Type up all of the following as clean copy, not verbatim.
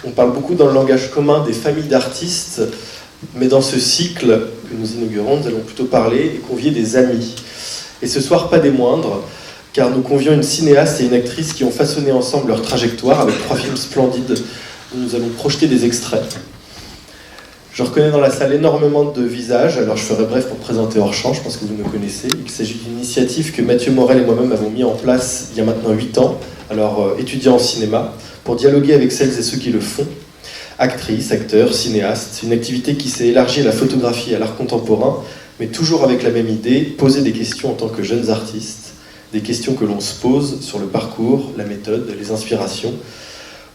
On parle beaucoup dans le langage commun des familles d'artistes, mais dans ce cycle que nous inaugurons, nous allons plutôt parler et convier des amis. Et ce soir, pas des moindres, car nous convions une cinéaste et une actrice qui ont façonné ensemble leur trajectoire avec 3 films splendides où nous allons projeter des extraits. Je reconnais dans la salle énormément de visages, alors je ferai bref pour présenter Hors Champ, je pense que vous me connaissez. Il s'agit d'une initiative que Mathieu Morel et moi-même avons mis en place il y a maintenant 8 ans, alors étudiant en cinéma, pour dialoguer avec celles et ceux qui le font, actrices, acteurs, cinéastes, une activité qui s'est élargie à la photographie et à l'art contemporain, mais toujours avec la même idée, poser des questions en tant que jeunes artistes, des questions que l'on se pose sur le parcours, la méthode, les inspirations.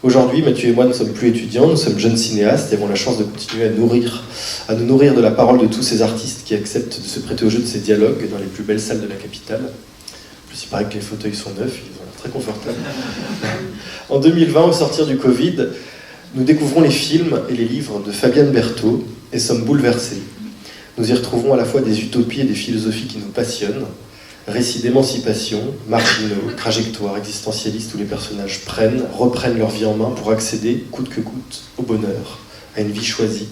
Aujourd'hui, Mathieu et moi ne sommes plus étudiants, nous sommes jeunes cinéastes et avons la chance de continuer à nous nourrir de la parole de tous ces artistes qui acceptent de se prêter au jeu de ces dialogues dans les plus belles salles de la capitale. En plus, il paraît que les fauteuils sont neufs, ils ont l'air très confortables. En 2020, au sortir du Covid, nous découvrons les films et les livres de Fabienne Berthaud et sommes bouleversés. Nous y retrouvons à la fois des utopies et des philosophies qui nous passionnent, récits d'émancipation, marginaux, trajectoires existentialistes où les personnages reprennent leur vie en main pour accéder, coûte que coûte, au bonheur, à une vie choisie.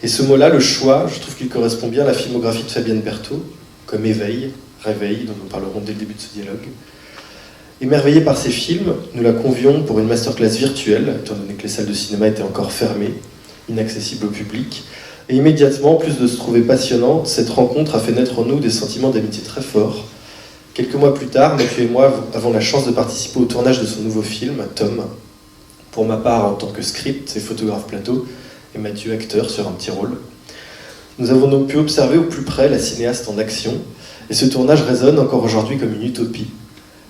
Et ce mot-là, le choix, je trouve qu'il correspond bien à la filmographie de Fabienne Berthaud, comme éveil, réveil, dont nous parlerons dès le début de ce dialogue. Émerveillés par ces films, nous la convions pour une masterclass virtuelle, étant donné que les salles de cinéma étaient encore fermées, inaccessibles au public. Et immédiatement, en plus de se trouver passionnante, cette rencontre a fait naître en nous des sentiments d'amitié très forts. Quelques mois plus tard, Mathieu et moi avons la chance de participer au tournage de son nouveau film, Tom. Pour ma part, en tant que script et photographe plateau, et Mathieu, acteur, sur un petit rôle. Nous avons donc pu observer au plus près la cinéaste en action, et ce tournage résonne encore aujourd'hui comme une utopie.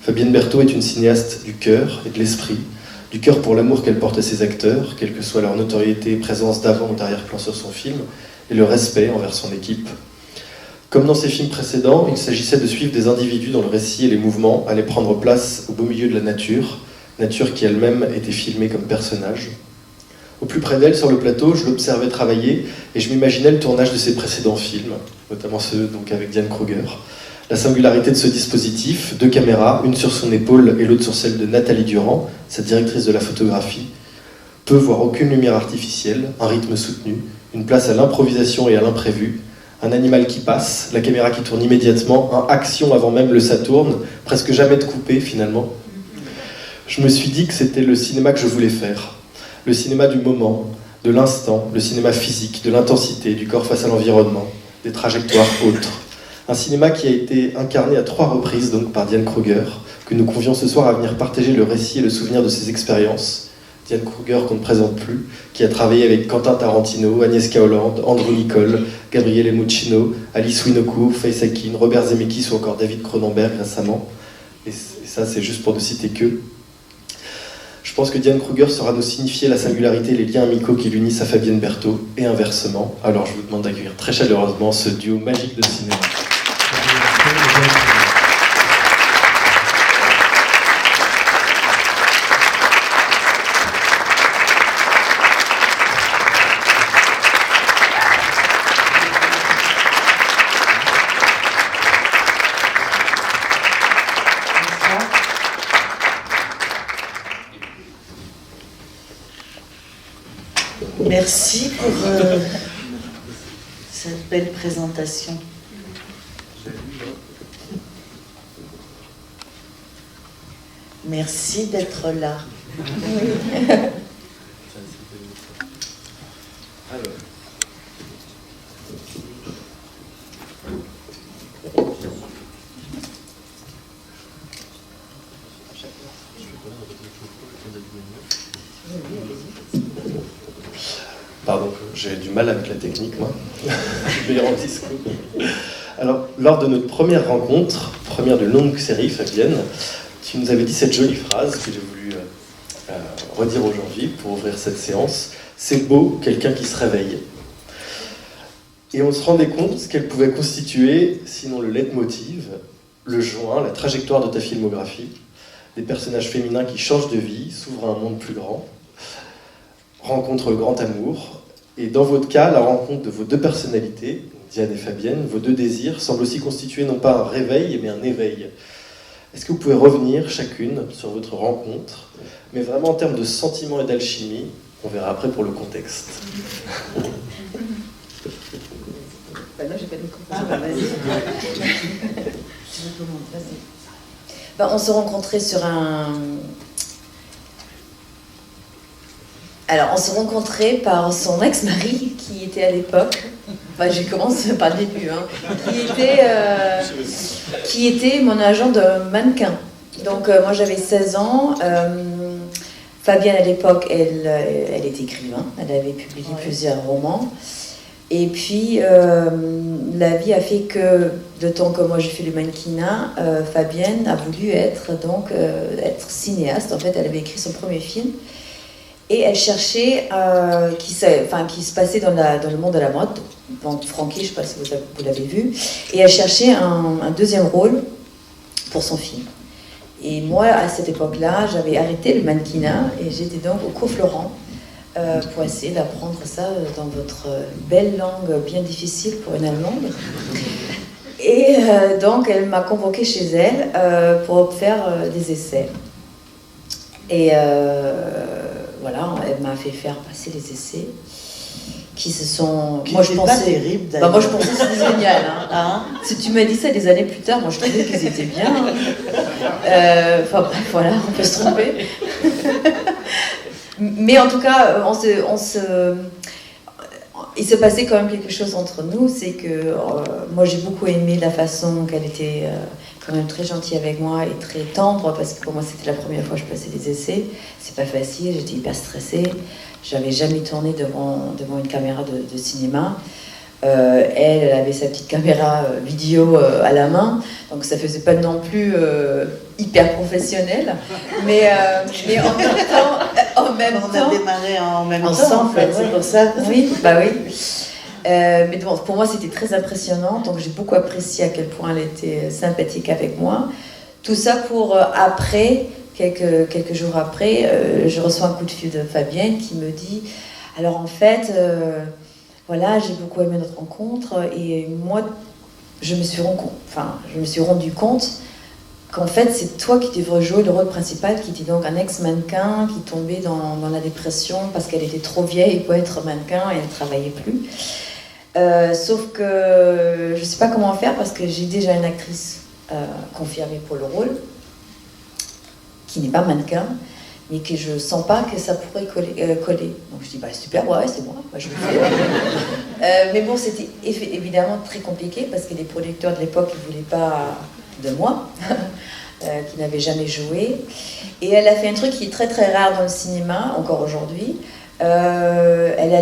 Fabienne Berthaud est une cinéaste du cœur et de l'esprit, du cœur pour l'amour qu'elle porte à ses acteurs, quelle que soit leur notoriété et présence d'avant ou d'arrière-plan sur son film, et le respect envers son équipe. Comme dans ses films précédents, il s'agissait de suivre des individus dont le récit et les mouvements allaient prendre place au beau milieu de la nature qui elle-même était filmée comme personnage. Au plus près d'elle, sur le plateau, je l'observais travailler et je m'imaginais le tournage de ses précédents films, notamment ceux donc avec Diane Kruger. La singularité de ce dispositif, 2 caméras, une sur son épaule et l'autre sur celle de Nathalie Durand, sa directrice de la photographie, peu voire aucune lumière artificielle, un rythme soutenu, une place à l'improvisation et à l'imprévu, un animal qui passe, la caméra qui tourne immédiatement, un action avant même le ça tourne, presque jamais de coupé finalement. Je me suis dit que c'était le cinéma que je voulais faire, le cinéma du moment, de l'instant, le cinéma physique, de l'intensité, du corps face à l'environnement, des trajectoires autres. Un cinéma qui a été incarné à 3 reprises donc par Diane Kruger, que nous convions ce soir à venir partager le récit et le souvenir de ses expériences. Diane Kruger qu'on ne présente plus, qui a travaillé avec Quentin Tarantino, Agnieszka Holland, Andrew Nicole, Gabriele Muccino, Alice Winocourt, Faye Sakin, Robert Zemeckis ou encore David Cronenberg récemment. Et ça, c'est juste pour ne citer que. Je pense que Diane Kruger saura nous signifier la singularité et les liens amicaux qui l'unissent à Fabienne Berthaud, et inversement. Alors je vous demande d'accueillir très chaleureusement ce duo magique de cinéma. Merci pour cette belle présentation. Merci d'être là. Pardon, j'ai du mal avec la technique, moi. Je vais rendre discours. Alors, lors de notre première rencontre, première de longue série, Fabienne, tu nous avais dit cette jolie phrase que j'ai voulu redire aujourd'hui pour ouvrir cette séance. C'est beau, quelqu'un qui se réveille. Et on se rendait compte qu'elle pouvait constituer, sinon le leitmotiv, le joint, la trajectoire de ta filmographie, des personnages féminins qui changent de vie, s'ouvrent à un monde plus grand, rencontrent le grand amour, et dans votre cas, la rencontre de vos 2 personnalités, Diane et Fabienne, vos 2 désirs, semble aussi constituer non pas un réveil, mais un éveil. Est-ce que vous pouvez revenir chacune sur votre rencontre, mais vraiment en termes de sentiments et d'alchimie, On verra après pour le contexte. Là, j'ai pas de micro. On s'est rencontrés sur un... Alors, on s'est rencontrés par son ex-mari, qui était à l'époque... je commence par le début, qui était mon agent de mannequin. Donc, moi, j'avais 16 ans. Fabienne, à l'époque, elle était écrivain. Elle avait publié plusieurs romans. Et puis, la vie a fait que, de temps que moi j'ai fait le mannequinat, Fabienne a voulu être cinéaste. En fait, elle avait écrit son premier film. Et elle cherchait, qui se passait dans le monde de la mode, donc Francky, je ne sais pas si vous l'avez vu, et elle cherchait un deuxième rôle pour son film. Et moi, à cette époque-là, j'avais arrêté le mannequinat et j'étais donc au cours Florent pour essayer d'apprendre ça dans votre belle langue bien difficile pour une Allemande. Et donc, elle m'a convoquée chez elle pour faire des essais. Et voilà, elle m'a fait faire passer les essais qui se sont... Moi, je pensais... pas terrible, d'ailleurs. Moi, je pensais que c'était génial. Si tu m'as dit ça des années plus tard, moi, je trouvais qu'ils étaient bien. Voilà, on peut se tromper. Mais en tout cas, il se passait quand même quelque chose entre nous. C'est que moi, j'ai beaucoup aimé la façon qu'elle était quand même très gentille avec moi et très tendre, parce que pour moi, c'était la première fois que je passais des essais. C'est pas facile, j'étais hyper stressée. J'avais jamais tourné devant une caméra de cinéma. Elle avait sa petite caméra vidéo à la main, donc ça faisait pas non plus hyper professionnel, mais en même temps, on a démarré en même temps, ensemble, en fait, c'est pour ça. Oui, bah oui. Mais bon, pour moi, c'était très impressionnant, donc j'ai beaucoup apprécié à quel point elle était sympathique avec moi. Tout ça pour après, quelques jours après, je reçois un coup de fil de Fabienne qui me dit, alors en fait, voilà, j'ai beaucoup aimé notre rencontre et moi, je me suis rendu compte qu'en fait, c'est toi qui devrais jouer le rôle principal, qui était donc un ex-mannequin qui tombait dans la dépression parce qu'elle était trop vieille pour être mannequin et elle ne travaillait plus. Sauf que je ne sais pas comment faire parce que j'ai déjà une actrice confirmée pour le rôle, qui n'est pas mannequin, mais que je sens pas que ça pourrait coller. Donc je dis, super, ouais, c'est moi, je le fais. Mais bon, c'était évidemment très compliqué parce que les producteurs de l'époque ne voulaient pas de moi, qui n'avait jamais joué. Et elle a fait un truc qui est très très rare dans le cinéma, encore aujourd'hui. Elle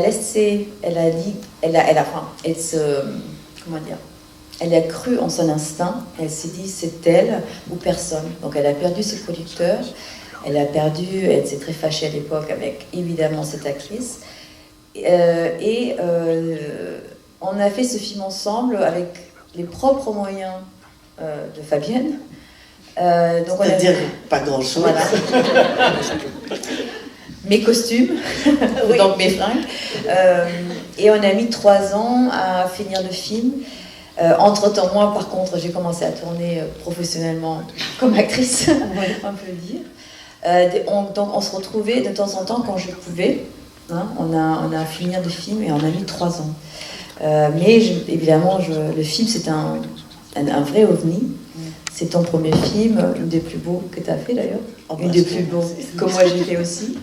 a cru en son instinct, elle s'est dit c'est elle ou personne. Donc elle a perdu ses producteurs, elle s'est très fâchée à l'époque avec évidemment cette actrice. On a fait ce film ensemble avec les propres moyens de Fabienne. C'est-à-dire pas grand-chose. Voilà. Mes costumes, oui. Donc mes fringues. Et on a mis 3 ans à finir le film. Entre-temps, moi, par contre, j'ai commencé à tourner professionnellement comme actrice, on peut le dire. Donc on se retrouvait de temps en temps quand je pouvais. On a fini le film et on a mis 3 ans. Mais évidemment, le film, c'est un vrai ovni. C'est ton premier film, une des plus beaux que tu as fait d'ailleurs. Une des plus beaux que moi j'ai fait aussi.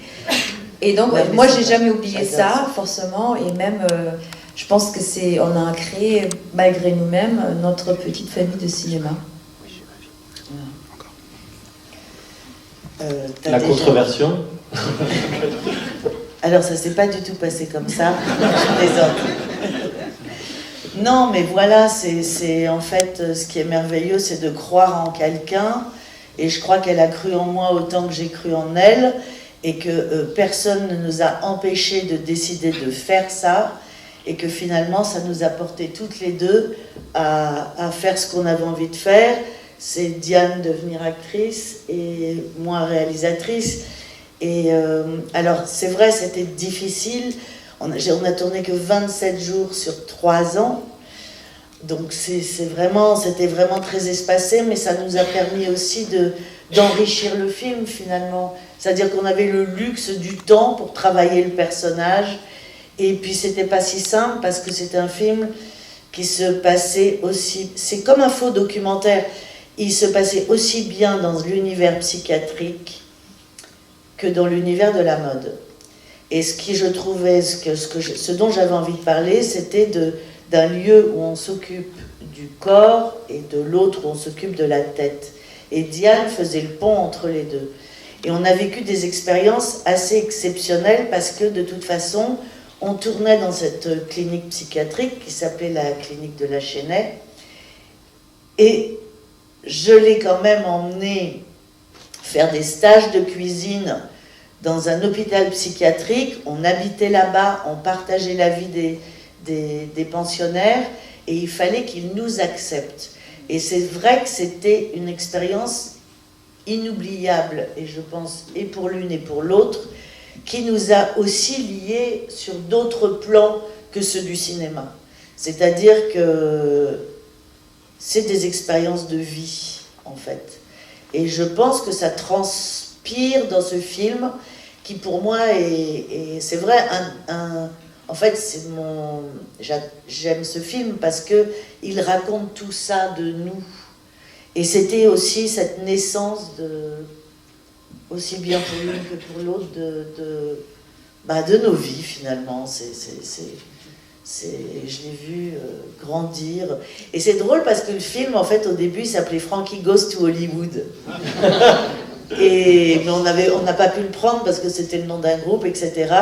Et donc, moi, j'ai jamais oublié ça, forcément. Et même, je pense que on a créé, malgré nous-mêmes, notre petite famille de cinéma. La controversion. Alors, ça s'est pas du tout passé comme ça. Je plaisante. Non, mais voilà, c'est en fait, ce qui est merveilleux, c'est de croire en quelqu'un. Et je crois qu'elle a cru en moi autant que j'ai cru en elle. Et que personne ne nous a empêchés de décider de faire ça. Et que finalement, ça nous a porté toutes les deux à faire ce qu'on avait envie de faire. C'est Diane devenir actrice et moi réalisatrice. Et alors, c'est vrai, c'était difficile. On a tourné que 27 jours sur 3 ans. Donc c'était vraiment très espacé, mais ça nous a permis aussi d'enrichir le film finalement. C'est-à-dire qu'on avait le luxe du temps pour travailler le personnage. Et puis c'était pas si simple parce que c'est un film qui se passait aussi... C'est comme un faux documentaire. Il se passait aussi bien dans l'univers psychiatrique que dans l'univers de la mode. Et ce qui je trouvais, ce dont j'avais envie de parler, c'était d'un lieu où on s'occupe du corps et de l'autre où on s'occupe de la tête. Et Diane faisait le pont entre les deux. Et on a vécu des expériences assez exceptionnelles parce que de toute façon, on tournait dans cette clinique psychiatrique qui s'appelait la clinique de la Chênaie. Et je l'ai quand même emmené faire des stages de cuisine dans un hôpital psychiatrique. On habitait là-bas, on partageait la vie des pensionnaires et il fallait qu'ils nous acceptent. Et c'est vrai que c'était une expérience inoubliable, et je pense, et pour l'une et pour l'autre, qui nous a aussi liés sur d'autres plans que ceux du cinéma. C'est-à-dire que c'est des expériences de vie, en fait. Et je pense que ça transpire dans ce film, qui pour moi c'est vrai, en fait, j'aime ce film parce qu'il raconte tout ça de nous. Et c'était aussi cette naissance aussi bien pour l'une que pour l'autre de nos vies finalement. Je l'ai vu grandir. Et c'est drôle parce que le film, en fait, au début, il s'appelait Frankie Goes to Hollywood. Mais on n'a pas pu le prendre parce que c'était le nom d'un groupe, etc.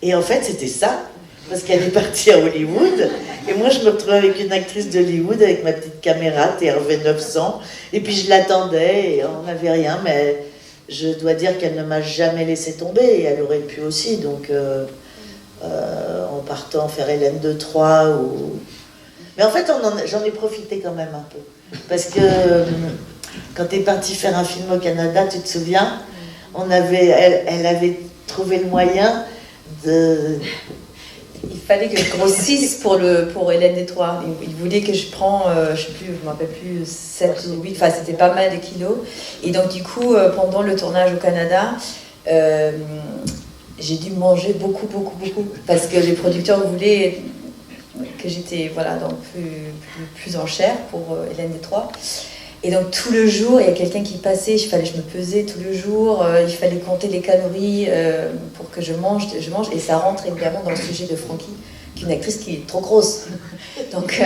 Et en fait, c'était ça. Parce qu'elle est partie à Hollywood, et moi je me retrouvais avec une actrice d'Hollywood avec ma petite caméra TRV 900, et puis je l'attendais, et on n'avait rien, mais je dois dire qu'elle ne m'a jamais laissé tomber, et elle aurait pu aussi, donc en partant faire Hélène de Troyes, mais en fait j'en ai profité quand même un peu, parce que quand tu es partie faire un film au Canada, tu te souviens, elle avait trouvé le moyen de... Il fallait que je grossisse pour Hélène des Troyes. Il voulait que je prends, je sais plus, je me rappelle plus, 7 ou 8, enfin c'était pas mal de kilos. Et donc du coup, pendant le tournage au Canada, j'ai dû manger beaucoup, parce que les producteurs voulaient que j'étais donc plus en chair pour Hélène des Troyes. Et donc tout le jour, il y a quelqu'un qui passait, je me pesais tout le jour, il fallait compter les calories pour que je mange, et ça rentre évidemment dans le sujet de Frankie, qui est une actrice qui est trop grosse, donc,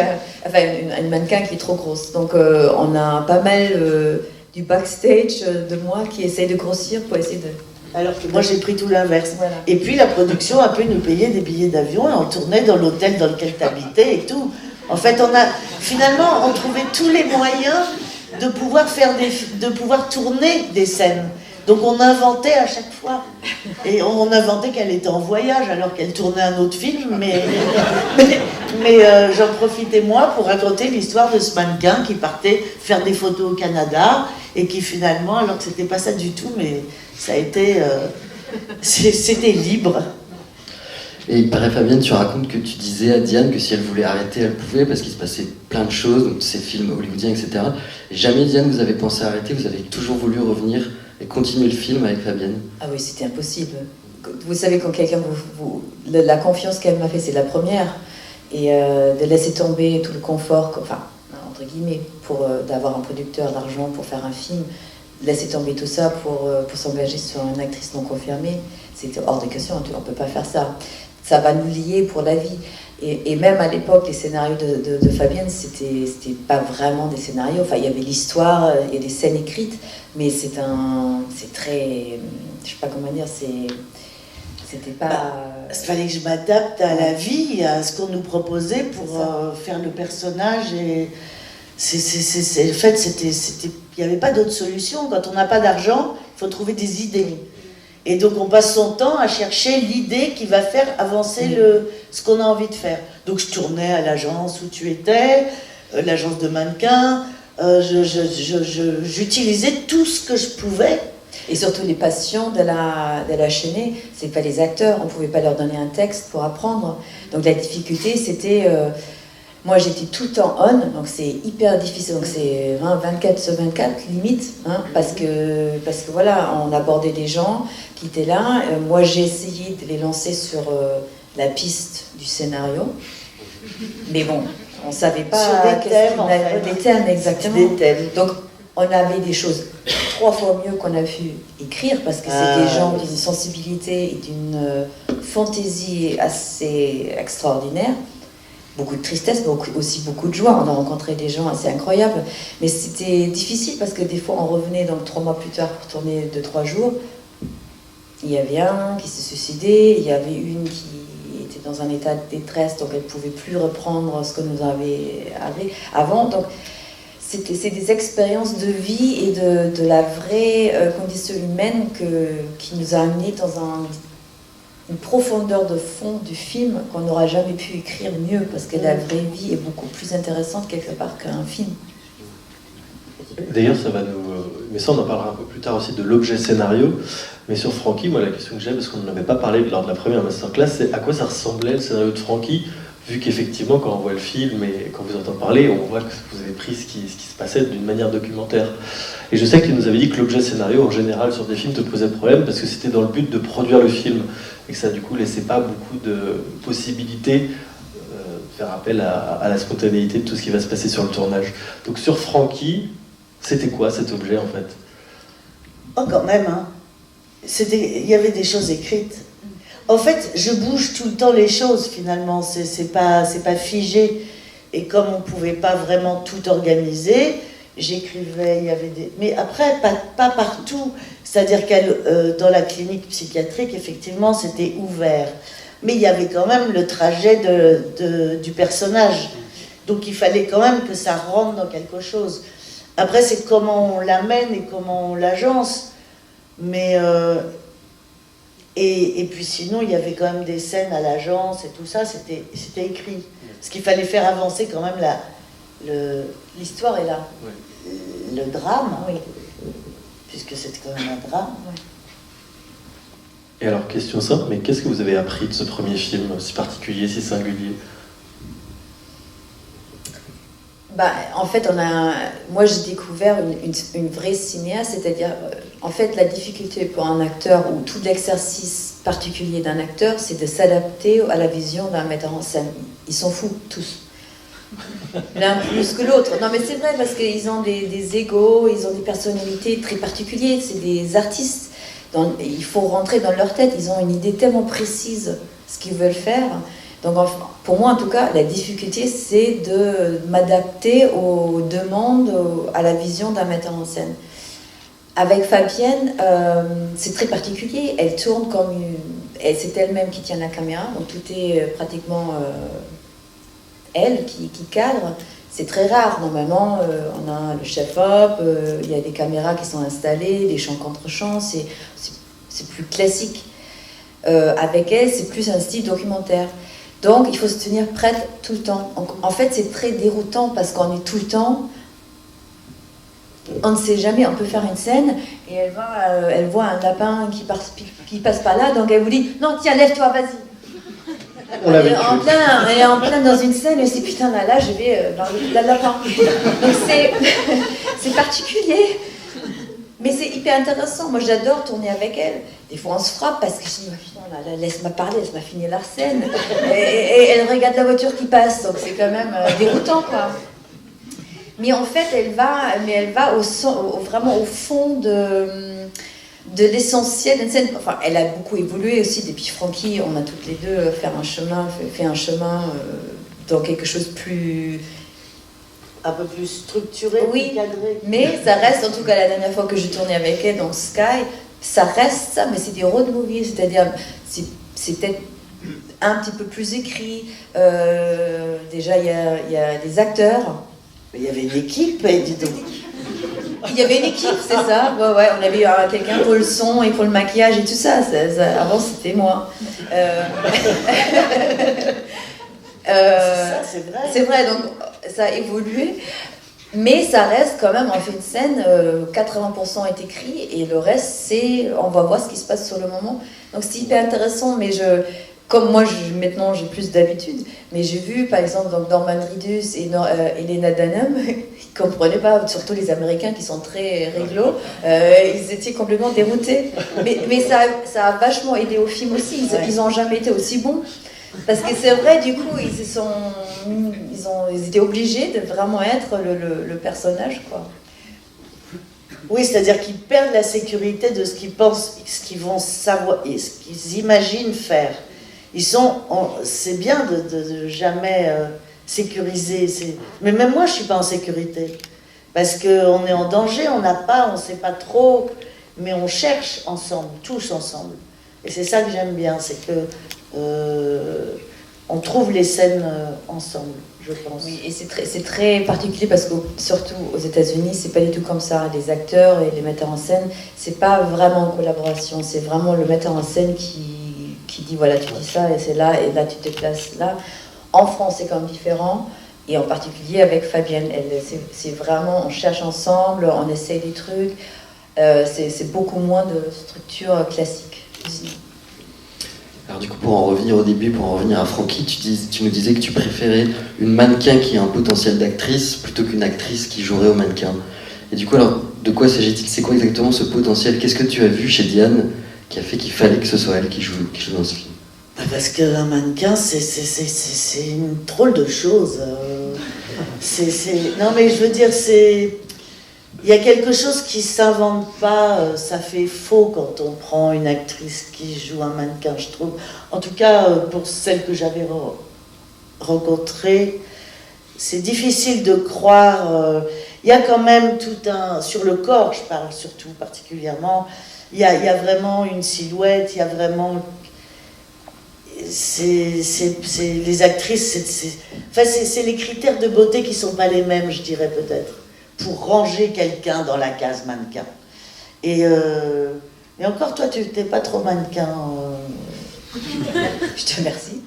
une mannequin qui est trop grosse. Donc on a pas mal du backstage de moi qui essaye de grossir pour essayer de... Alors que moi j'ai pris tout l'inverse. Voilà. Et puis la production a pu nous payer des billets d'avion et on tournait dans l'hôtel dans lequel tu habitais et tout. En fait, finalement, on trouvait tous les moyens de pouvoir tourner des scènes. Donc on inventait à chaque fois. Et on inventait qu'elle était en voyage alors qu'elle tournait un autre film, mais j'en profitais moi pour raconter l'histoire de ce mannequin qui partait faire des photos au Canada et qui finalement, alors que c'était pas ça du tout, mais ça a été... c'était libre. Et il paraît, Fabienne, tu racontes que tu disais à Diane que si elle voulait arrêter, elle pouvait, parce qu'il se passait plein de choses, donc ces films hollywoodiens, etc. Et jamais, Diane, vous avez pensé à arrêter, vous avez toujours voulu revenir et continuer le film avec Fabienne. Ah oui, c'était impossible. Vous savez, quand quelqu'un la confiance qu'elle m'a fait, c'est la première. Et de laisser tomber tout le confort, enfin, entre guillemets, pour d'avoir un producteur, d'argent pour faire un film, laisser tomber tout ça pour s'engager sur une actrice non confirmée, c'était hors de question, on ne peut pas faire ça. Ça va nous lier pour la vie. Et même à l'époque, les scénarios de Fabienne, c'était pas vraiment des scénarios. Enfin, il y avait l'histoire, il y a des scènes écrites, mais c'est très... Je sais pas comment dire, c'était pas... Il fallait que je m'adapte à la vie, à ce qu'on nous proposait pour faire le personnage. Et en fait, il n'y avait pas d'autre solution. Quand on n'a pas d'argent, il faut trouver des idées. Et donc on passe son temps à chercher l'idée qui va faire avancer ce qu'on a envie de faire. Donc je tournais à l'agence où tu étais, l'agence de mannequins, j'utilisais tout ce que je pouvais. Et surtout les patients de la Chênaie, c'est pas les acteurs, on pouvait pas leur donner un texte pour apprendre. Donc la difficulté c'était Moi, j'étais tout le temps on, donc c'est hyper difficile. Donc c'est 24/24 limite, hein, parce que voilà, on abordait des gens qui étaient là. Moi, j'ai essayé de les lancer sur la piste du scénario, mais bon, on savait pas Sur des thèmes, en fait. des thèmes exactement. Des thèmes. Donc, on avait des choses 3 fois mieux qu'on a pu écrire parce que c'est des gens d'une sensibilité et d'une fantaisie assez extraordinaire. Beaucoup de tristesse, mais aussi beaucoup de joie. On a rencontré des gens assez incroyables. Mais c'était difficile parce que des fois, on revenait donc 3 mois plus tard pour tourner 2-3 jours. Il y avait un qui s'est suicidé, il y avait une qui était dans un état de détresse, donc elle ne pouvait plus reprendre ce que nous avait avant. Donc, c'est des expériences de vie et de la vraie condition humaine qui nous a amenés dans une profondeur de fond du film qu'on n'aura jamais pu écrire mieux, parce que la vraie vie est beaucoup plus intéressante quelque part qu'un film. D'ailleurs, ça va nous... Mais ça, on en parlera un peu plus tard aussi de l'objet scénario. Mais sur Francky, moi, la question que j'ai, parce qu'on n'en avait pas parlé lors de la première masterclass, c'est à quoi ça ressemblait le scénario de Francky, vu qu'effectivement, quand on voit le film et quand vous entend parler, on voit que vous avez pris ce qui se passait d'une manière documentaire. Et je sais que tu nous avais dit que l'objet scénario, en général, sur des films, te posait problème, parce que c'était dans le but de produire le film, et que ça, du coup, laissait pas beaucoup de possibilités de faire appel à la spontanéité de tout ce qui va se passer sur le tournage. Donc sur Francky, c'était quoi cet objet, en fait? Oh, quand même, hein. Il y avait des choses écrites. En fait, je bouge tout le temps les choses, finalement. C'est pas figé. Et comme on ne pouvait pas vraiment tout organiser, j'écrivais, il y avait des... Mais après, pas partout. C'est-à-dire que dans la clinique psychiatrique, effectivement, c'était ouvert. Mais il y avait quand même le trajet du personnage. Donc il fallait quand même que ça rentre dans quelque chose. Après, c'est comment on l'amène et comment on l'agence. Mais... Et puis sinon, il y avait quand même des scènes à l'agence et tout ça, c'était écrit. Parce qu'il fallait faire avancer quand même L'histoire est là. Ouais. Le drame, Oui. puisque c'était quand même un drame. Et alors, question simple, mais qu'est-ce que vous avez appris de ce premier film, si particulier, si singulier? En fait, moi j'ai découvert une vraie cinéaste, c'est-à-dire, en fait, la difficulté pour un acteur, ou tout l'exercice particulier d'un acteur, c'est de s'adapter à la vision d'un metteur en scène. Ils s'en foutent tous. L'un plus que l'autre. Non, mais c'est vrai, parce qu'ils ont des égos, ils ont des personnalités très particulières, c'est des artistes. Il faut rentrer dans leur tête, ils ont une idée tellement précise de ce qu'ils veulent faire. Donc, pour moi, en tout cas, la difficulté, c'est de m'adapter aux demandes, à la vision d'un metteur en scène. Avec Fabienne, c'est très particulier. Elle tourne c'est elle-même qui tient la caméra, donc tout est pratiquement elle qui cadre. C'est très rare. Normalement, on a le chef-op, il y a des caméras qui sont installées, des chants contre chants, c'est plus classique. Avec elle, c'est plus un style documentaire. Donc, il faut se tenir prête tout le temps. En fait, c'est très déroutant parce qu'on est tout le temps... On ne sait jamais, on peut faire une scène et elle voit un lapin qui passe par là, donc elle vous dit « Non, tiens, lève-toi, vas-y !» On l'avait Elle est en plein dans une scène et c'est « Putain, là, je vais dans le lapin !» Donc, c'est particulier. Mais c'est hyper intéressant. Moi, j'adore tourner avec elle. Des fois, on se frappe parce que je dis, putain, laisse-moi parler, laisse-moi finir la scène. Et elle regarde la voiture qui passe, donc c'est quand même déroutant, quoi. Mais en fait, elle va vraiment au fond de l'essentiel d'une scène. Enfin, elle a beaucoup évolué aussi depuis Francky. On a toutes les deux fait un chemin dans quelque chose de plus... Un peu plus structuré, oui, plus cadré. Mais ça reste, en tout cas la dernière fois que j'ai tourné avec elle dans Sky, ça reste ça, mais c'est des road movies, c'est-à-dire c'est peut-être un petit peu plus écrit. Déjà, il y a des acteurs. Mais il y avait une équipe, dis donc. Il y avait une équipe, c'est ça. Ouais, on avait quelqu'un pour le son et pour le maquillage et tout ça. Avant, c'était moi. C'est vrai. C'est vrai, donc ça a évolué, mais ça reste quand même, on fait une scène, 80% est écrit et le reste, on va voir ce qui se passe sur le moment. Donc c'est hyper intéressant, mais comme moi, maintenant, j'ai plus d'habitude, mais j'ai vu, par exemple, donc Norman Reedus et Lena Dunham, ils ne comprenaient pas, surtout les Américains qui sont très réglo, ils étaient complètement déroutés. Mais ça a vachement aidé au film aussi, ils n'ont jamais été aussi bons. Parce que c'est vrai, du coup, ils étaient obligés de vraiment être le personnage, quoi. Oui, c'est-à-dire qu'ils perdent la sécurité de ce qu'ils pensent, ce qu'ils vont savoir et ce qu'ils imaginent faire. C'est bien de jamais sécuriser. Mais même moi, je suis pas en sécurité. Parce qu'on est en danger, on ne sait pas trop, mais on cherche ensemble, tous ensemble. Et c'est ça que j'aime bien, c'est que on trouve les scènes ensemble, je pense. Oui, et c'est très particulier parce que surtout aux États-Unis, c'est pas du tout comme ça. Les acteurs et les metteurs en scène, c'est pas vraiment en collaboration, c'est vraiment le metteur en scène qui dit voilà, tu dis ça et là tu te places là. En France, c'est quand même différent, et en particulier avec Fabienne, c'est vraiment, on cherche ensemble, on essaye des trucs, c'est beaucoup moins de structure classique. Alors du coup, pour en revenir au début, pour en revenir à Francky, tu nous disais que tu préférais une mannequin qui a un potentiel d'actrice plutôt qu'une actrice qui jouerait au mannequin. Et du coup, alors, de quoi s'agit-il? C'est quoi exactement ce potentiel? Qu'est-ce que tu as vu chez Diane qui a fait qu'il fallait que ce soit elle qui joue dans ce film? Parce qu'un mannequin, c'est une drôle de chose. Non mais je veux dire, il y a quelque chose qui s'invente pas, ça fait faux quand on prend une actrice qui joue un mannequin, je trouve. En tout cas, pour celle que j'avais rencontrée, c'est difficile de croire. Il y a quand même sur le corps, je parle surtout particulièrement, il y a vraiment une silhouette, il y a vraiment... les actrices, c'est les critères de beauté qui sont pas les mêmes, je dirais peut-être, pour ranger quelqu'un dans la case mannequin. Et encore, toi, tu n'es pas trop mannequin. Je te remercie.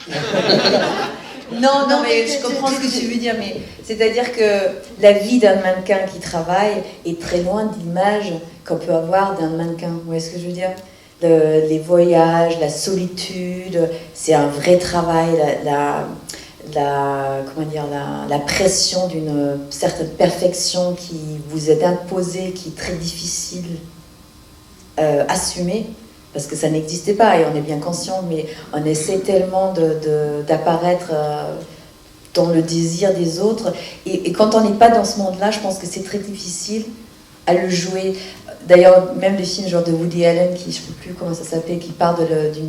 Non, mais je comprends ce que tu veux dire, mais c'est-à-dire que la vie d'un mannequin qui travaille est très loin de l'image qu'on peut avoir d'un mannequin. Vous voyez ce que je veux dire? Les voyages, la solitude, c'est un vrai travail, la pression d'une certaine perfection qui vous est imposée, qui est très difficile à assumer, parce que ça n'existait pas et on est bien conscient, mais on essaie tellement d'apparaître dans le désir des autres, et quand on n'est pas dans ce monde-là, je pense que c'est très difficile à le jouer. D'ailleurs, même les films genre de Woody Allen, qui je ne sais plus comment ça s'appelle, qui parle du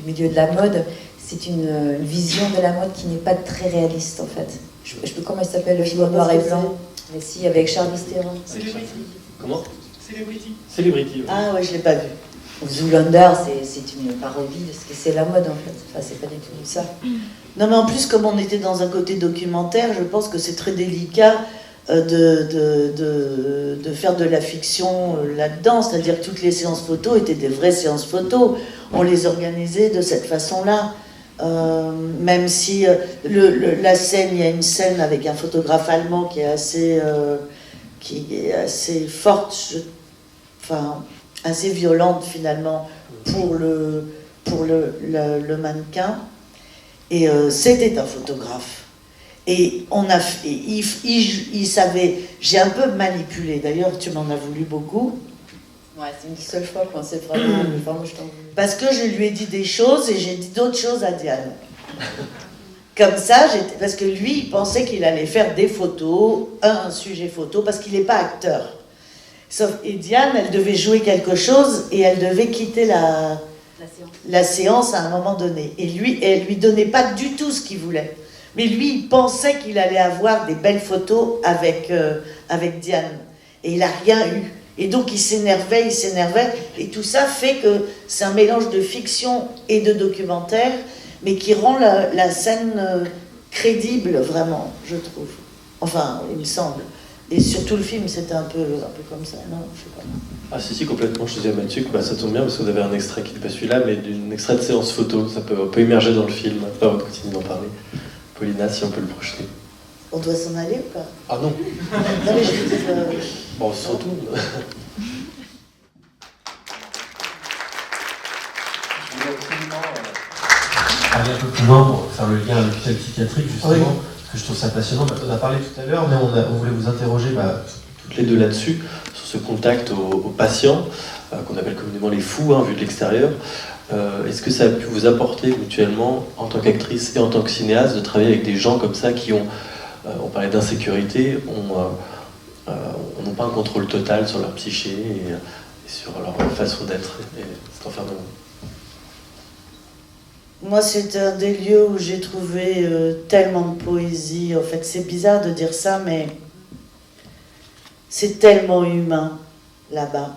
milieu de la mode, c'est une vision de la mode qui n'est pas très réaliste en fait. Je ne sais plus comment il s'appelle, le film en noir et blanc. Mais si, avec Charlize Theron. Comment? Celebrity. Ah oui, je ne l'ai pas vu. Zoolander, c'est une parodie de ce que c'est la mode en fait. Enfin, c'est pas du tout ça. Non, mais en plus, comme on était dans un côté documentaire, je pense que c'est très délicat de faire de la fiction là-dedans. C'est-à-dire que toutes les séances photos étaient des vraies séances photos. On les organisait de cette façon-là. Même si la scène, il y a une scène avec un photographe allemand qui est assez forte, assez violente finalement pour le mannequin. Et c'était un photographe. Et il savait, j'ai un peu manipulé, d'ailleurs tu m'en as voulu beaucoup. Ouais, c'est une seule fois qu'on s'est vraiment je t'en veux. Parce que je lui ai dit des choses et j'ai dit d'autres choses à Diane. Comme ça, parce que lui, il pensait qu'il allait faire des photos, un sujet photo, parce qu'il n'est pas acteur. Et Diane, elle devait jouer quelque chose et elle devait quitter la séance à un moment donné. Et elle lui donnait pas du tout ce qu'il voulait. Mais lui, il pensait qu'il allait avoir des belles photos avec Diane. Et il n'a rien eu. Et donc il s'énervait. Et tout ça fait que c'est un mélange de fiction et de documentaire, mais qui rend la scène crédible, vraiment, je trouve. Enfin, il me semble. Et surtout le film, c'était un peu comme ça, non? Je sais pas. Ah si, complètement. Je disais à Mathieu que ça tombe bien parce que vous avez un extrait qui n'est pas celui-là, mais d'un extrait de séance photo. Ça peut émerger dans le film. Enfin, on continue d'en parler. Paulina, si on peut le projeter. On doit s'en aller ou pas? Ah non. Non mais je veux dire... Bon, surtout... loin pour faire le lien à l'hôpital psychiatrique, justement, parce que je trouve ça passionnant. On a parlé tout à l'heure, mais on voulait vous interroger toutes les deux là-dessus, sur ce contact aux patients, qu'on appelle communément les fous, vu de l'extérieur. Est-ce que ça a pu vous apporter mutuellement, en tant qu'actrice et en tant que cinéaste, de travailler avec des gens comme ça qui ont, on parlait d'insécurité, n'ont pas un contrôle total sur leur psyché et sur leur façon d'être et cet enfermement? Moi, c'est un des lieux où j'ai trouvé tellement de poésie. En fait, c'est bizarre de dire ça, mais c'est tellement humain, là-bas.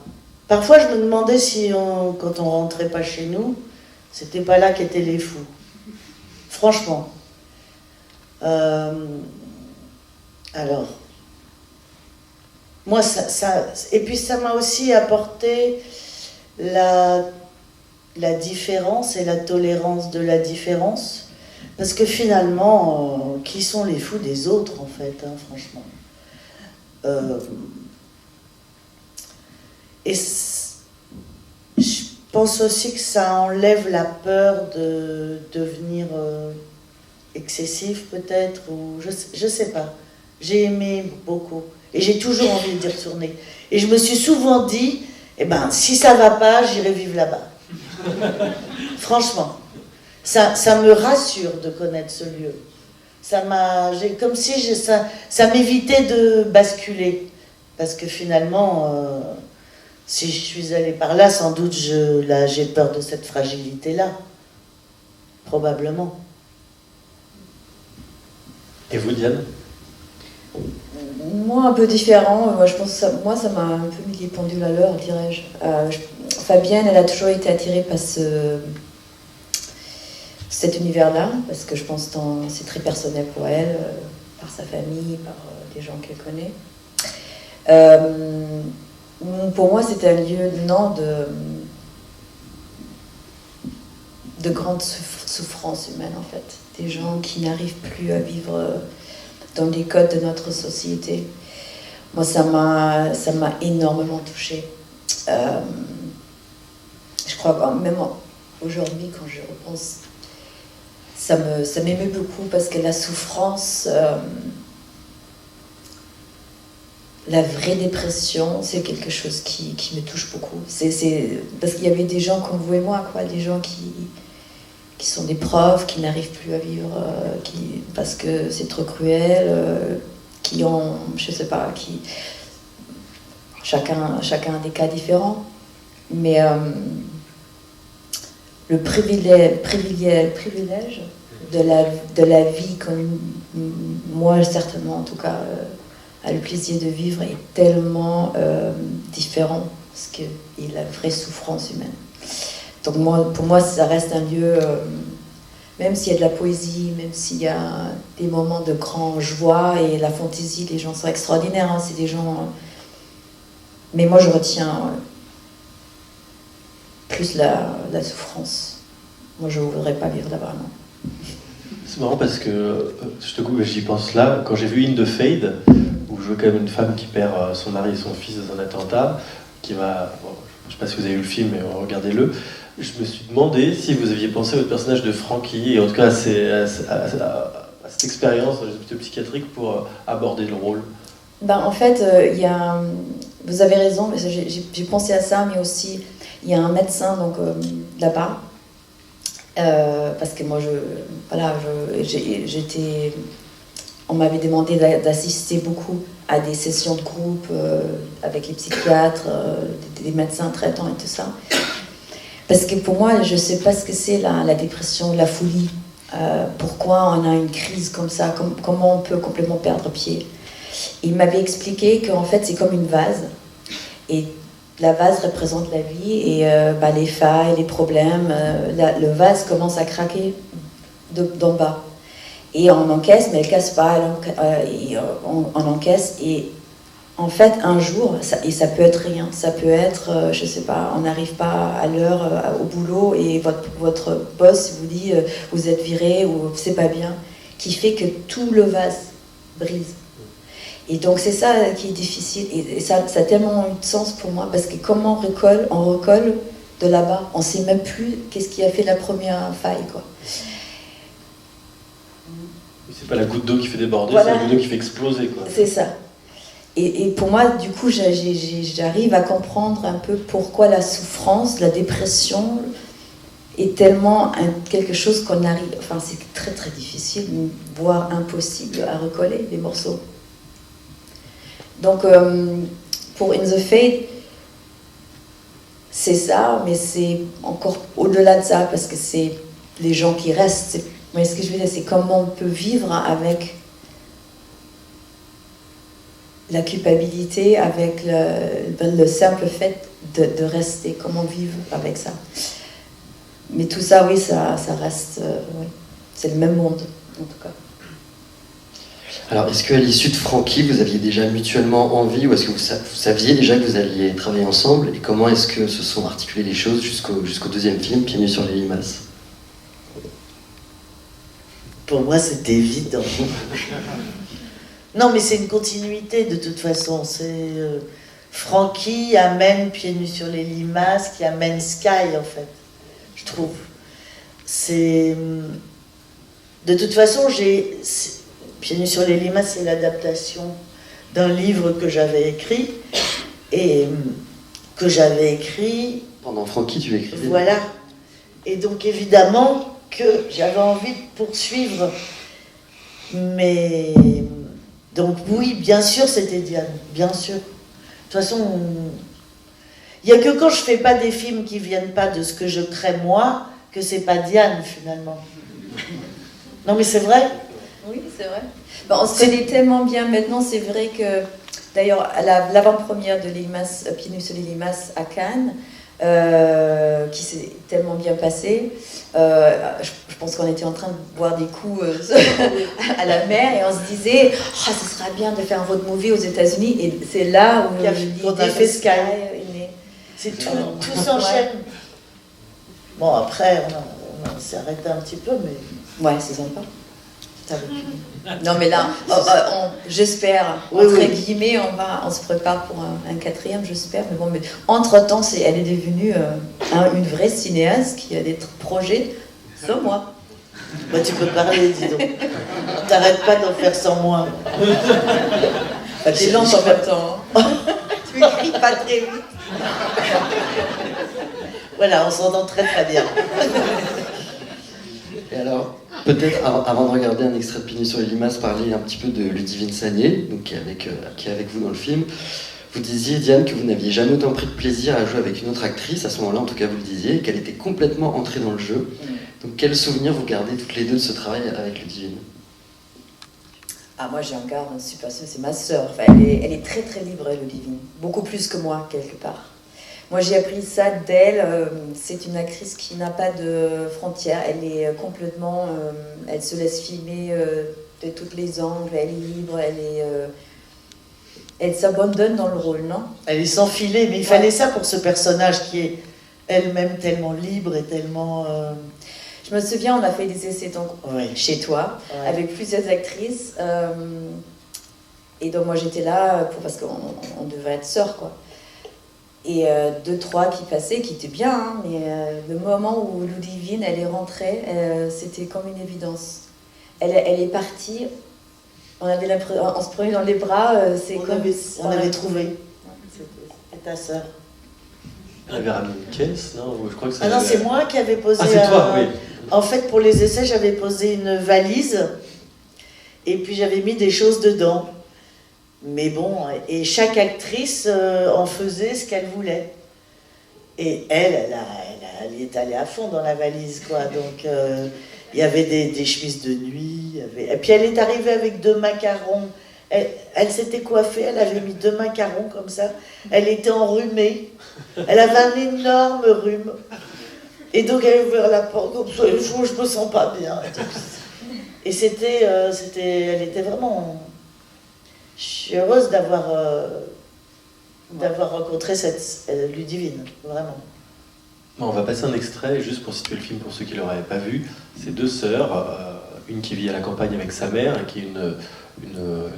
Parfois, je me demandais si, quand on rentrait pas chez nous, c'était pas là qu'étaient les fous. Franchement. Alors, moi, et puis ça m'a aussi apporté la différence et la tolérance de la différence, parce que finalement, qui sont les fous des autres, en fait, franchement. Et je pense aussi que ça enlève la peur de devenir excessif, peut-être, ou je sais pas. J'ai aimé beaucoup, et j'ai toujours envie d'y retourner. Et je me suis souvent dit, eh ben, si ça va pas, j'irai vivre là-bas. Franchement, ça me rassure de connaître ce lieu. Comme si ça m'évitait de basculer, parce que finalement, si je suis allée par là, sans doute j'ai peur de cette fragilité-là, probablement. Et vous, Diane? Moi, un peu différent. Je pense ça m'a un peu mis les pendules à l'heure, dirais-je. Fabienne, elle a toujours été attirée par cet univers-là, parce que je pense que c'est très personnel pour elle, par sa famille, par des gens qu'elle connaît. Pour moi, c'était un lieu de grande souffrance humaine, en fait. Des gens qui n'arrivent plus à vivre dans les codes de notre société. Moi, ça m'a énormément touchée. Je crois même aujourd'hui, quand je repense, ça m'émeut beaucoup, parce que la souffrance, la vraie dépression, c'est quelque chose qui me touche beaucoup. Parce qu'il y avait des gens comme vous et moi, des gens qui sont des profs, qui n'arrivent plus à vivre, parce que c'est trop cruel, qui ont, je sais pas, chacun a des cas différents, mais le privilège de la vie, comme moi certainement en tout cas, a le plaisir de vivre, est tellement différent, parce qu'il y a la vraie souffrance humaine. Donc pour moi, ça reste un lieu, même s'il y a de la poésie, même s'il y a des moments de grande joie et la fantaisie, les gens sont extraordinaires, c'est des gens... mais moi, je retiens plus la souffrance. Moi, je ne voudrais pas vivre là-bas, non. C'est marrant parce que, j'y pense là, quand j'ai vu In the Fade, où je vois quand même une femme qui perd son mari et son fils dans un attentat, je ne sais pas si vous avez vu le film, mais regardez-le. Je me suis demandé si vous aviez pensé à votre personnage de Frankie, et en tout cas à cette expérience dans les hôpitaux psychiatriques pour aborder le rôle. En fait, vous avez raison, j'ai pensé à ça, mais aussi il y a un médecin là-bas, parce que moi, on m'avait demandé d'assister beaucoup à des sessions de groupe avec les psychiatres, des médecins traitants et tout ça. Parce que pour moi, je ne sais pas ce que c'est la dépression, la folie. Pourquoi on a une crise comme ça, comment on peut complètement perdre pied. Il m'avait expliqué qu'en fait, c'est comme une vase. Et la vase représente la vie et les failles, les problèmes. Le vase commence à craquer d'en bas. Et on encaisse, mais elle ne casse pas. On encaisse et en fait, un jour, et ça peut être rien, ça peut être, je ne sais pas, on n'arrive pas à l'heure au boulot et votre boss vous dit vous êtes viré ou c'est pas bien, qui fait que tout le vase brise. Et donc c'est ça qui est difficile et ça a tellement eu de sens pour moi, parce que comment on recolle de là-bas, on ne sait même plus qu'est-ce qui a fait la première faille, quoi. C'est pas la goutte d'eau qui fait déborder, Voilà. c'est la goutte d'eau qui fait exploser, quoi. C'est ça. Et pour moi, du coup, j'arrive à comprendre un peu pourquoi la souffrance, la dépression est tellement quelque chose qu'on arrive... Enfin, c'est très très difficile, voire impossible à recoller les morceaux. Donc, pour In the Fade, c'est ça, mais c'est encore au-delà de ça, parce que c'est les gens qui restent. Vous voyez ce que je veux dire, c'est comment on peut vivre avec la culpabilité, avec le simple fait de rester, comment vivre avec ça. Mais tout ça, oui, ça reste, oui. C'est le même monde, en tout cas. Alors, est-ce qu'à l'issue de Frankie, vous aviez déjà mutuellement envie, ou est-ce que vous saviez déjà que vous alliez travailler ensemble, et comment est-ce que se sont articulées les choses jusqu'au deuxième film, Pieds nus sur les limaces? Pour moi, c'était évident. Non, mais c'est une continuité de toute façon. C'est Frankie amène Pieds nus sur les limaces, qui amène Sky, en fait, je trouve. C'est... De toute façon, Pieds nus sur les limaces, c'est l'adaptation d'un livre que j'avais écrit, et Pendant Frankie, tu écrivais. Voilà. Et donc, évidemment, que j'avais envie de poursuivre. Mais... Donc, oui, bien sûr, c'était Diane. Bien sûr. De toute façon, il n'y a que quand je ne fais pas des films qui ne viennent pas de ce que je crée moi, que c'est pas Diane, finalement. Non, mais c'est vrai. Oui, c'est vrai. Bon, on se connaît tellement bien maintenant, c'est vrai que, d'ailleurs, à l'avant-première de Pieds nus sur les limaces à Cannes, qui s'est tellement bien passé, je pense qu'on était en train de boire des coups à la mer et on se disait oh, ce serait bien de faire un road movie aux États-Unis, et c'est là où on a fait Sky. C'est tout s'enchaîne. Bon, après, on s'est arrêté un petit peu, mais... Ouais, c'est sympa. Non, mais là, j'espère, oui, entre oui. guillemets, on se prépare pour un quatrième, j'espère. Mais bon, mais entre-temps, elle est devenue une vraie cinéaste qui a des projets sans moi. Bah, tu peux parler, dis donc. T'arrêtes pas d'en faire sans moi. T'es lente en même temps. Hein. Tu écris pas très vite. Voilà, on s'entend très très bien. Et alors, peut-être avant de regarder un extrait de Pieds nus sur les limaces, parler un petit peu de Ludivine Sagné, donc qui est avec vous dans le film. Vous disiez, Diane, que vous n'aviez jamais autant pris de plaisir à jouer avec une autre actrice, à ce moment-là en tout cas vous le disiez, et qu'elle était complètement entrée dans le jeu. Donc quel souvenir vous gardez toutes les deux de ce travail avec Ludivine? Ah, moi j'en garde un super souvenir, c'est ma sœur. Enfin, elle est très très libre, Ludivine. Beaucoup plus que moi, quelque part. Moi, j'ai appris ça d'elle. C'est une actrice qui n'a pas de frontières. Elle est complètement... elle se laisse filmer de tous les angles. Elle est libre. Elle s'abandonne dans le rôle, non? Elle est sans filet, mais il fallait ça pour ce personnage qui est elle-même tellement libre et tellement... Je me souviens, on a fait des essais oui. chez toi, Ouais. avec plusieurs actrices. Et donc, moi, j'étais là parce qu'on devait être sœurs, quoi. Et 2-3 qui passaient, qui étaient bien, hein, mais le moment où Ludivine, elle est rentrée, c'était comme une évidence. Elle est partie, on se prenait dans les bras, on avait trouvé. C'était ta sœur. Elle avait ramené une caisse, non? Je crois que ça Ah non, c'est moi qui avais posé... Ah, c'est toi, oui. En fait, pour les essais, j'avais posé une valise, et puis j'avais mis des choses dedans. Mais bon, et chaque actrice en faisait ce qu'elle voulait. Et elle y est allée à fond dans la valise, quoi. Donc, il y avait des chemises de nuit. Et puis, elle est arrivée avec 2 macarons. Elle s'était coiffée, elle avait mis 2 macarons comme ça. Elle était enrhumée. Elle avait un énorme rhume. Et donc, elle a ouvert la porte comme ça. Je me sens pas bien. Et elle était vraiment... Je suis heureuse d'avoir rencontré cette Ludivine, vraiment. Bon, on va passer un extrait juste pour situer le film pour ceux qui ne l'auraient pas vu. C'est 2 sœurs, une qui vit à la campagne avec sa mère et qui est une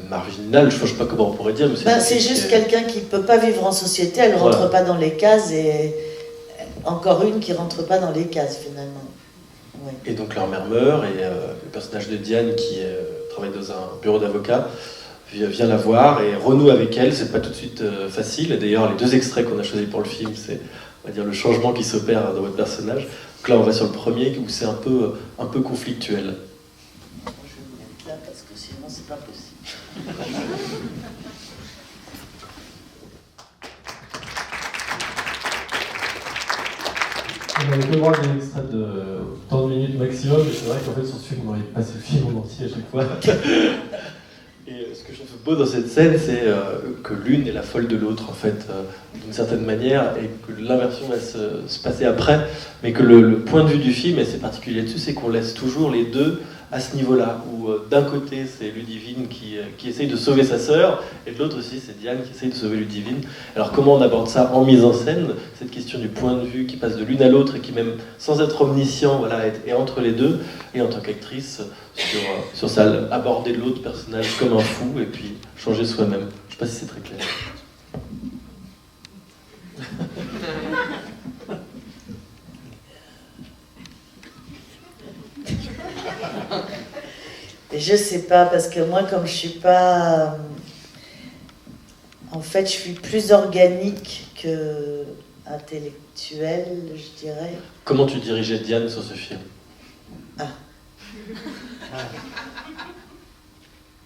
marginale, je ne sais pas comment on pourrait dire. Mais c'est juste quelqu'un qui ne peut pas vivre en société, elle ne rentre pas dans les cases, et encore une qui ne rentre pas dans les cases finalement. Oui. Et donc leur mère meurt, et le personnage de Diane, qui travaille dans un bureau d'avocat, vient la voir et renoue avec elle. C'est pas tout de suite facile. Et d'ailleurs, les 2 extraits qu'on a choisis pour le film, c'est, on va dire, le changement qui s'opère dans votre personnage. Donc là, on va sur le premier, où c'est un peu conflictuel. Je vais vous mettre là parce que sinon c'est pas possible. On avait que le droit d'un extrait de tant de minutes maximum, et c'est vrai qu'en fait sur ce film on aurait passé le film en entier à chaque fois. Et ce que je trouve beau dans cette scène, c'est que l'une est la folle de l'autre, en fait, d'une certaine manière, et que l'inversion va se passer après, mais que le point de vue du film, et c'est particulier dessus, c'est qu'on laisse toujours les deux à ce niveau-là, où d'un côté c'est Ludivine qui essaye de sauver sa sœur, et de l'autre aussi c'est Diane qui essaye de sauver Ludivine. Alors comment on aborde ça en mise en scène, cette question du point de vue qui passe de l'une à l'autre, et qui même, sans être omniscient, voilà, est entre les deux, et en tant qu'actrice, sur ça, aborder l'autre personnage comme un fou, et puis changer soi-même. Je sais pas si c'est très clair. Je sais pas, parce que moi, comme je suis pas... En fait, je suis plus organique que intellectuelle, je dirais. Comment tu dirigeais Diane sur ce film?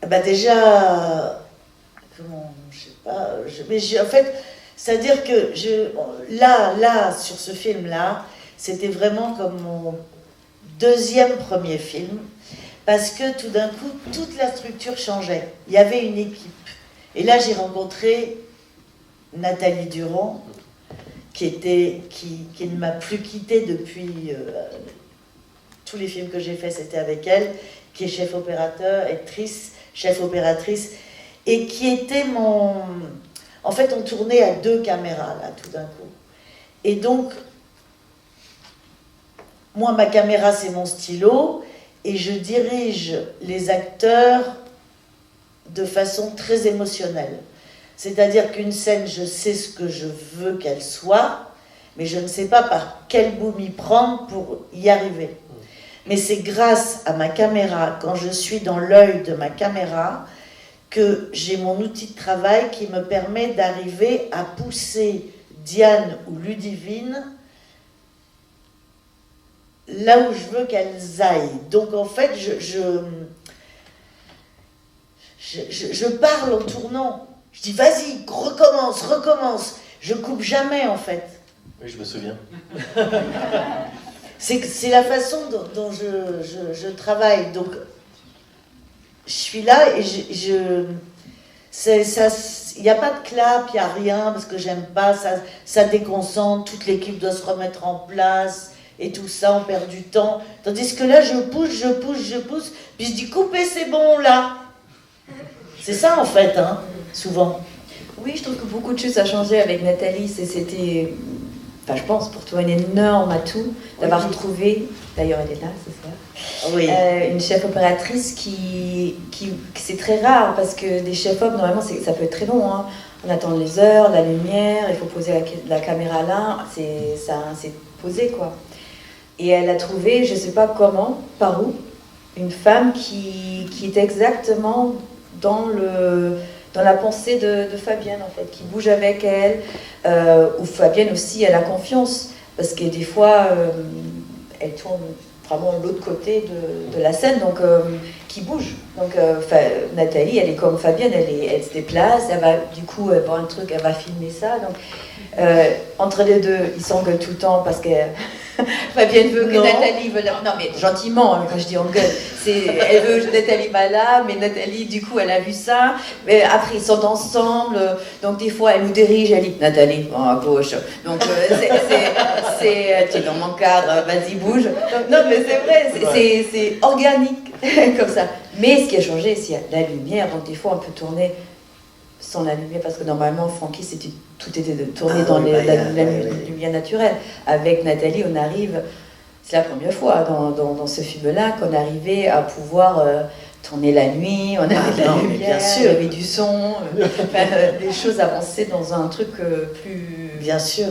Bah déjà... Comment... Je sais pas... en fait, c'est-à-dire que là, sur ce film-là, c'était vraiment comme mon premier film. Parce que tout d'un coup, toute la structure changeait. Il y avait une équipe. Et là, j'ai rencontré Nathalie Durand, qui ne m'a plus quittée depuis... tous les films que j'ai faits, c'était avec elle, qui est chef opérateur, actrice, chef opératrice, et qui était mon... En fait, on tournait à 2 caméras, là, tout d'un coup. Et donc, moi, ma caméra, c'est mon stylo, et je dirige les acteurs de façon très émotionnelle. C'est-à-dire qu'une scène, je sais ce que je veux qu'elle soit, mais je ne sais pas par quel bout m'y prendre pour y arriver. Mais c'est grâce à ma caméra, quand je suis dans l'œil de ma caméra, que j'ai mon outil de travail qui me permet d'arriver à pousser Diane ou Ludivine là où je veux qu'elles aillent. Donc en fait, je parle en tournant. Je dis vas-y, recommence. Je coupe jamais en fait. Oui, je me souviens. C'est la façon dont je travaille. Donc je suis là et il n'y a pas de clap, il n'y a rien parce que j'aime pas, ça déconcentre, toute l'équipe doit se remettre en place. Et tout ça, on perd du temps. Tandis que là, je pousse, puis je dis, coupez, c'est bon, là. C'est ça, en fait, hein, souvent. Oui, je trouve que beaucoup de choses ont changé avec Nathalie. C'était, enfin, je pense, pour toi, un énorme atout d'avoir trouvé, d'ailleurs, elle est là, c'est ça, oui. Une chef opératrice qui c'est très rare, parce que des chefs-op, normalement, ça peut être très long, hein. On attend les heures, la lumière, il faut poser la caméra là, c'est posé, quoi. Et elle a trouvé, je ne sais pas comment, par où, une femme qui est exactement dans la pensée de Fabienne, en fait, qui bouge avec elle, où Fabienne aussi, elle a confiance, parce que des fois, elle tourne vraiment de l'autre côté de la scène, donc qui bouge. Donc Nathalie, elle est comme Fabienne, elle se déplace, elle va du coup voir un truc, elle va filmer ça. Donc entre les deux, ils s'engueulent tout le temps parce que Fabienne veut que Nathalie veut non mais gentiment, hein, quand je dis engueule, elle veut que Nathalie va là, mais Nathalie du coup elle a vu ça, mais après ils sont ensemble, donc des fois elle nous dirige, elle dit Nathalie à gauche, donc tu es dans mon cadre, vas-y bouge. Donc, non mais c'est vrai, c'est organique comme ça. Mais ce qui a changé, c'est la lumière, donc des fois on peut tourner sans la lumière, parce que normalement Francky tout était tourné dans la lumière naturelle. Avec Nathalie, on arrive, c'est la première fois dans ce film-là qu'on arrivait à pouvoir tourner la nuit, on avait de la lumière, bien sûr. il y avait du son, les choses avançaient dans un truc plus... Bien sûr.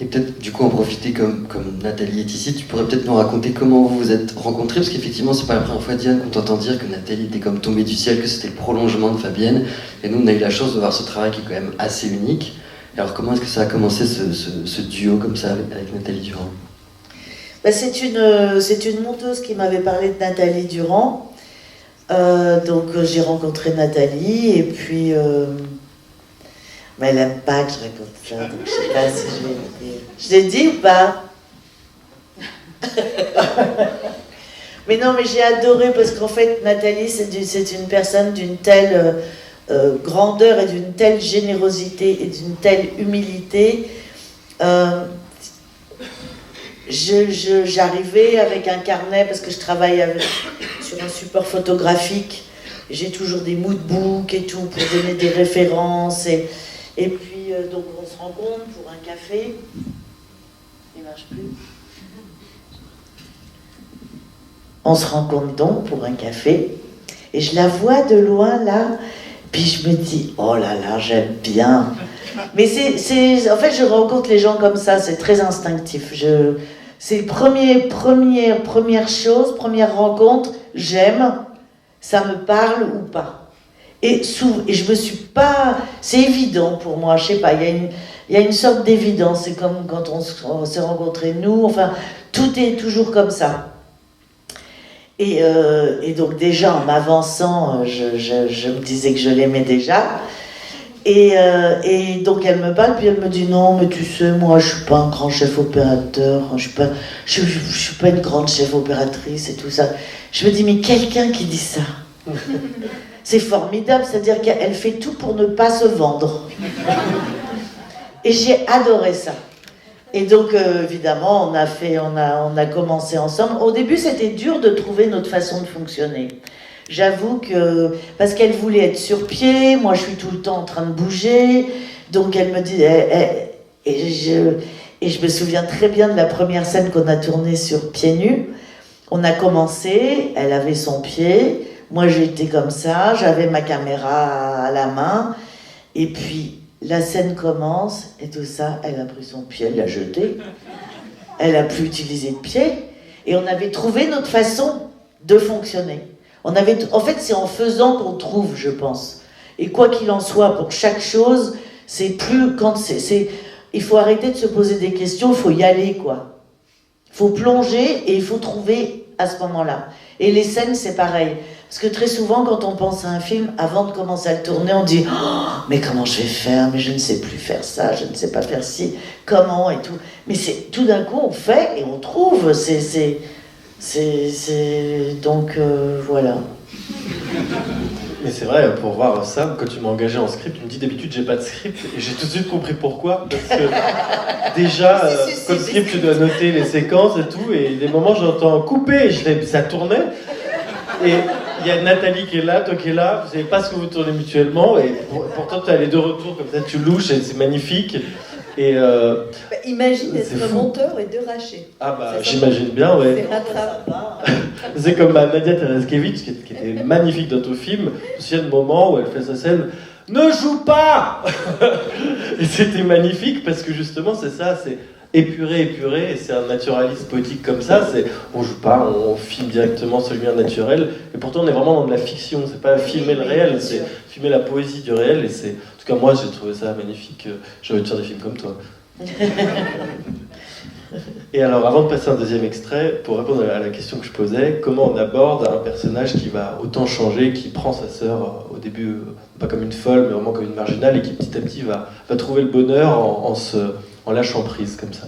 Et peut-être du coup en profiter comme Nathalie est ici, tu pourrais peut-être nous raconter comment vous vous êtes rencontrés, parce qu'effectivement c'est pas la première fois, Diane, qu'on t'entend dire que Nathalie était comme tombée du ciel, que c'était le prolongement de Fabienne, et nous on a eu la chance de voir ce travail qui est quand même assez unique. Et alors comment est-ce que ça a commencé ce duo comme ça avec Nathalie Durand? C'est une monteuse qui m'avait parlé de Nathalie Durand, donc j'ai rencontré Nathalie, et puis... Mais elle n'aime pas que je raconte ça, donc je ne sais pas si je vais le dire. Je l'ai dit ou pas? Mais non, mais j'ai adoré parce qu'en fait, Nathalie, c'est une personne d'une telle grandeur et d'une telle générosité et d'une telle humilité. J'arrivais avec un carnet parce que je travaille sur un support photographique. J'ai toujours des moodbooks et tout pour donner des références. Et puis, donc, on se rencontre pour un café. Il ne marche plus. On se rencontre donc pour un café. Et je la vois de loin, là. Puis je me dis, oh là là, j'aime bien. Mais en fait, je rencontre les gens comme ça. C'est très instinctif. C'est première chose, première rencontre. J'aime. Ça me parle ou pas. Et je me suis pas... C'est évident pour moi, je sais pas, il y a une sorte d'évidence, c'est comme quand on s'est rencontrés nous, enfin, tout est toujours comme ça. Et donc déjà, en m'avançant, je me disais que je l'aimais déjà. Et donc elle me parle, puis elle me dit non, mais tu sais, moi je suis pas un grand chef opérateur, je suis pas une grande chef opératrice et tout ça. Je me dis, mais quelqu'un qui dit ça, c'est formidable, c'est-à-dire qu'elle fait tout pour ne pas se vendre. Et j'ai adoré ça. Et donc, évidemment, on a commencé ensemble. Au début, c'était dur de trouver notre façon de fonctionner. J'avoue que, parce qu'elle voulait être sur pied, moi je suis tout le temps en train de bouger, donc elle me dit, et je me souviens très bien de la première scène qu'on a tournée sur Pieds Nus. On a commencé, elle avait son pied, moi j'étais comme ça, j'avais ma caméra à la main, et puis la scène commence, et tout ça, elle a pris son pied, elle l'a jeté, elle n'a plus utilisé de pied, et on avait trouvé notre façon de fonctionner. En fait, c'est en faisant qu'on trouve, je pense. Et quoi qu'il en soit, pour chaque chose, c'est plus quand il faut arrêter de se poser des questions, il faut y aller, quoi. Il faut plonger et il faut trouver à ce moment-là. Et les scènes, c'est pareil. Parce que très souvent, quand on pense à un film, avant de commencer à le tourner, on dit oh, mais comment je vais faire? Mais je ne sais plus faire ça, je ne sais pas faire ci, comment et tout. Mais tout d'un coup, on fait et on trouve. Donc, voilà. Mais c'est vrai, pour voir ça, quand tu m'as engagé en script, tu me dis d'habitude j'ai pas de script, et j'ai tout de suite compris pourquoi, parce que déjà, comme script tu dois noter les séquences et tout, et des moments j'entends couper, et ça tournait, et il y a Nathalie qui est là, toi qui es là, vous savez pas ce que vous tournez mutuellement, et pourtant tu as les deux retours, comme ça tu louches, et c'est magnifique. Et imagine être monteur et deux rachets. Ah bah j'imagine bien, ouais. C'est comme Nadia Tereskevich qui était magnifique dans ton film. Je me souviens de moment où elle fait sa scène « Ne joue pas !» Et c'était magnifique parce que justement c'est ça, c'est épuré, et c'est un naturalisme poétique comme ça, on joue pas, on filme directement ce lumière naturel, et pourtant on est vraiment dans de la fiction, c'est pas filmer le réel, c'est filmer la poésie du réel, et c'est, en tout cas moi j'ai trouvé ça magnifique, j'ai envie de faire des films comme toi. Et alors avant de passer un deuxième extrait, pour répondre à la question que je posais, comment on aborde un personnage qui va autant changer, qui prend sa sœur au début, pas comme une folle, mais vraiment comme une marginale, et qui petit à petit va trouver le bonheur en lâchant prise comme ça.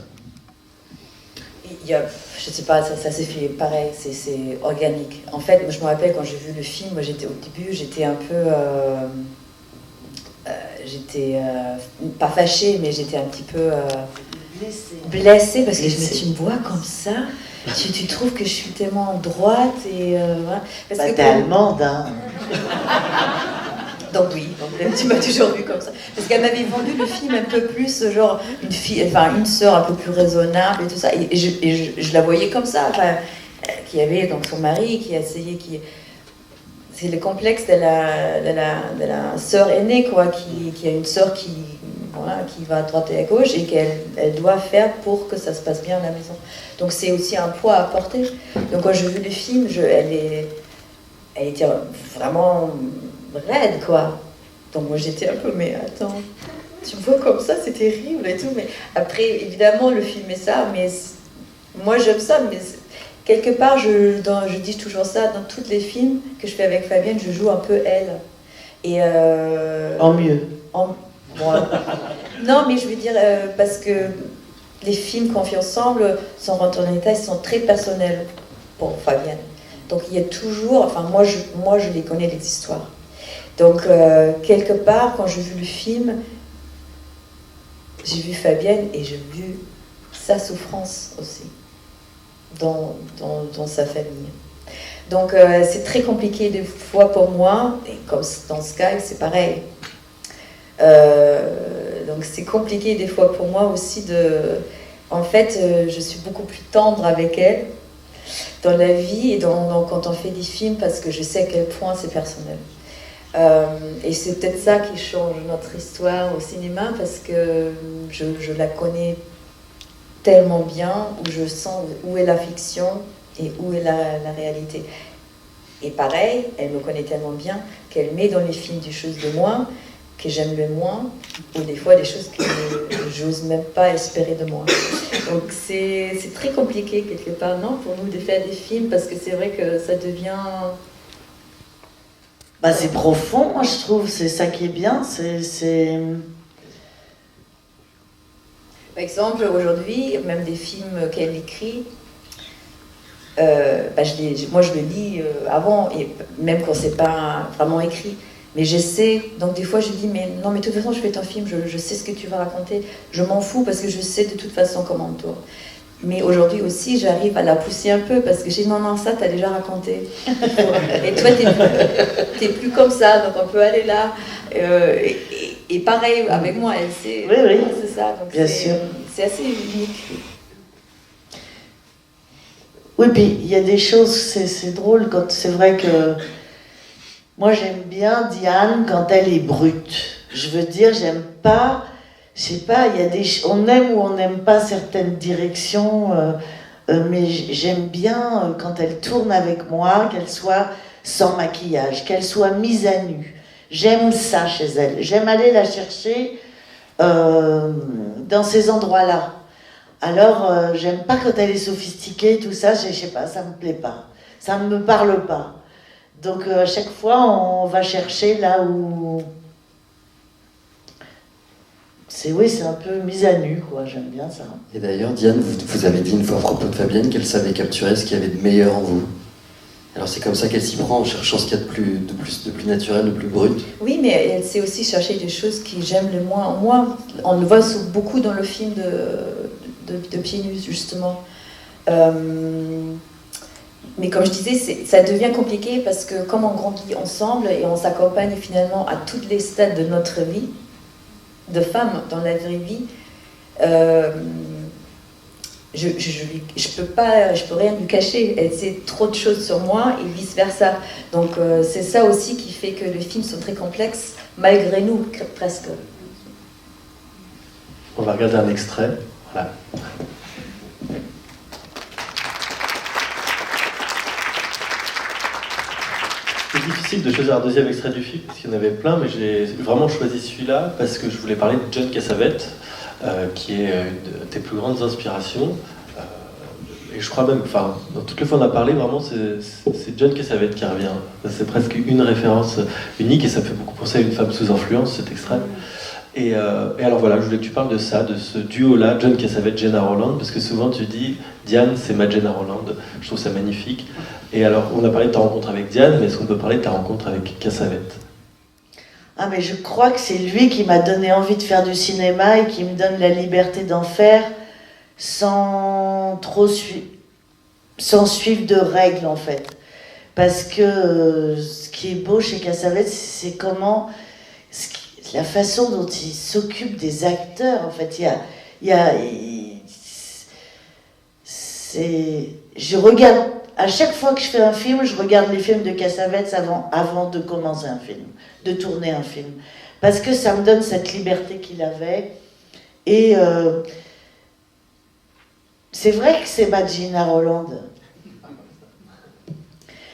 Je sais pas, ça s'est fait pareil, c'est organique. En fait, je me rappelle quand j'ai vu le film, au début, j'étais un peu... pas fâchée, mais j'étais un petit peu blessée parce que je me dis, tu me vois comme ça, tu trouves que je suis tellement droite et voilà. Parce que t'es allemande, hein. Donc oui, tu m'as toujours vu comme ça. Parce qu'elle m'avait vendu le film un peu plus, genre une sœur un peu plus raisonnable et tout ça. Et je la voyais comme ça, qui avait donc son mari, qui a essayé, c'est le complexe de la sœur aînée, quoi, qui a une sœur qui voilà, qui va à droite et à gauche et qu'elle doit faire pour que ça se passe bien à la maison. Donc c'est aussi un poids à porter. Donc quand j'ai vu le film, elle était vraiment raide, quoi. Donc moi j'étais un peu, mais attends, tu me vois comme ça, c'est terrible et tout. Mais après, évidemment, le film est ça, mais moi j'aime ça, mais quelque part, je dis toujours ça, dans tous les films que je fais avec Fabienne, je joue un peu elle. Et en mieux. Bon, non, mais je veux dire, parce que les films qu'on fait ensemble, sans rentrer dans les détails, sont très personnels pour Fabienne. Donc il y a toujours, enfin moi je les connais, les histoires. Donc quelque part, quand j'ai vu le film, j'ai vu Fabienne et j'ai vu sa souffrance aussi dans sa famille. Donc c'est très compliqué des fois pour moi, et comme dans Sky, c'est pareil. Donc c'est compliqué des fois pour moi aussi de... En fait, je suis beaucoup plus tendre avec elle dans la vie et quand on fait des films parce que je sais à quel point c'est personnel. Et c'est peut-être ça qui change notre histoire au cinéma parce que je la connais tellement bien, où je sens où est la fiction et où est la réalité. Et pareil, elle me connaît tellement bien qu'elle met dans les films des choses de moi que j'aime le moins, ou des fois des choses que j'ose même pas espérer de moi. Donc c'est très compliqué quelque part, non, pour nous de faire des films, parce que c'est vrai que ça devient... Bah, c'est profond, moi je trouve, c'est ça qui est bien, Par exemple, aujourd'hui, même des films qu'elle écrit, moi je le lis avant, et même quand c'est pas vraiment écrit, mais j'essaie, donc des fois je dis, mais non, mais de toute façon je fais ton film, je sais ce que tu vas raconter, je m'en fous parce que je sais de toute façon comment on tourne. Mais aujourd'hui aussi, j'arrive à la pousser un peu parce que j'ai dit non, ça t'as déjà raconté. Et toi, t'es plus comme ça, donc on peut aller là. Et pareil avec moi, elle sait. Oui. C'est ça. Donc bien sûr. C'est assez unique. Oui, puis il y a des choses, c'est drôle, c'est vrai que moi j'aime bien Diane quand elle est brute. Je veux dire, j'aime pas, je sais pas, on aime ou on n'aime pas certaines directions, mais j'aime bien quand elle tourne avec moi, qu'elle soit sans maquillage, qu'elle soit mise à nu. J'aime ça chez elle. J'aime aller la chercher dans ces endroits-là. Alors, j'aime pas quand elle est sophistiquée, tout ça, je sais pas, ça me plaît pas. Ça ne me parle pas. Donc, à chaque fois, on va chercher là où... C'est un peu mise à nu, quoi, j'aime bien ça. Et d'ailleurs, Diane, vous avez dit une fois à propos de Fabienne qu'elle savait capturer ce qu'il y avait de meilleur en vous. Alors c'est comme ça qu'elle s'y prend, en cherchant ce qu'il y a de plus naturel, de plus brut. Oui, mais elle sait aussi chercher des choses que j'aime le moins en moi. On le voit beaucoup dans le film de Pieds Nus, justement. Mais comme je disais, ça devient compliqué parce que comme on grandit ensemble et on s'accompagne finalement à tous les stades de notre vie, de femme dans la vraie vie, je peux rien lui cacher. Elle sait trop de choses sur moi et vice versa. Donc c'est ça aussi qui fait que les films sont très complexes malgré nous presque. On va regarder un extrait. Voilà. C'est difficile de choisir un deuxième extrait du film, parce qu'il y en avait plein, mais j'ai vraiment choisi celui-là parce que je voulais parler de John Cassavetes, qui est une de tes plus grandes inspirations. Et je crois même, enfin, dans toutes les fois on a parlé, vraiment, c'est John Cassavetes qui revient. C'est presque une référence unique, et ça me fait beaucoup penser à Une femme sous influence, cet extrait. Et alors voilà, je voulais que tu parles de ça, de ce duo-là, John Cassavetes, Gena Rowland, parce que souvent tu dis Diane, c'est ma Gena Rowland. Je trouve ça magnifique. Et alors, on a parlé de ta rencontre avec Diane, mais est-ce qu'on peut parler de ta rencontre avec Cassavetes? Ah, mais je crois que c'est lui qui m'a donné envie de faire du cinéma et qui me donne la liberté d'en faire sans suivre de règles, en fait. Parce que ce qui est beau chez Cassavetes, c'est la façon dont il s'occupe des acteurs, en fait. Je regarde, à chaque fois que je fais un film, je regarde les films de Cassavetes avant de commencer un film, de tourner un film. parce que ça me donne cette liberté qu'il avait. Et c'est vrai que c'est ma Gina Roland.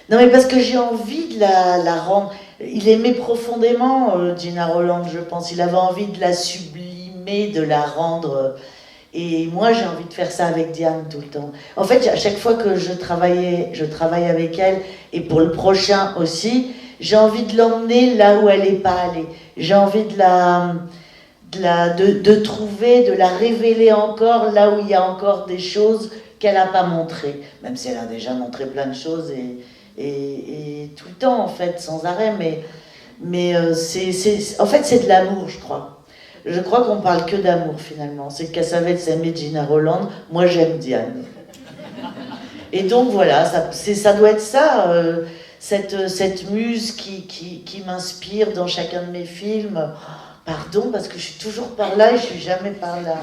Non, mais parce que j'ai envie de la rendre... Il aimait profondément Gina Roland, je pense. Il avait envie de la sublimer, de la rendre... Et moi, j'ai envie de faire ça avec Diane tout le temps. En fait, à chaque fois que je travaille avec elle, et pour le prochain aussi, j'ai envie de l'emmener là où elle n'est pas allée. J'ai envie de trouver, de la révéler encore là où il y a encore des choses qu'elle n'a pas montrées. Même si elle a déjà montré plein de choses et tout le temps, en fait, sans arrêt. Mais en fait, c'est de l'amour, je crois. Je crois qu'on parle que d'amour, finalement. C'est que Cassavetes aimait Gina Roland, moi j'aime Diane. Et donc voilà, ça doit être ça, cette muse qui m'inspire dans chacun de mes films. Pardon, parce que je suis toujours par là et je suis jamais par là.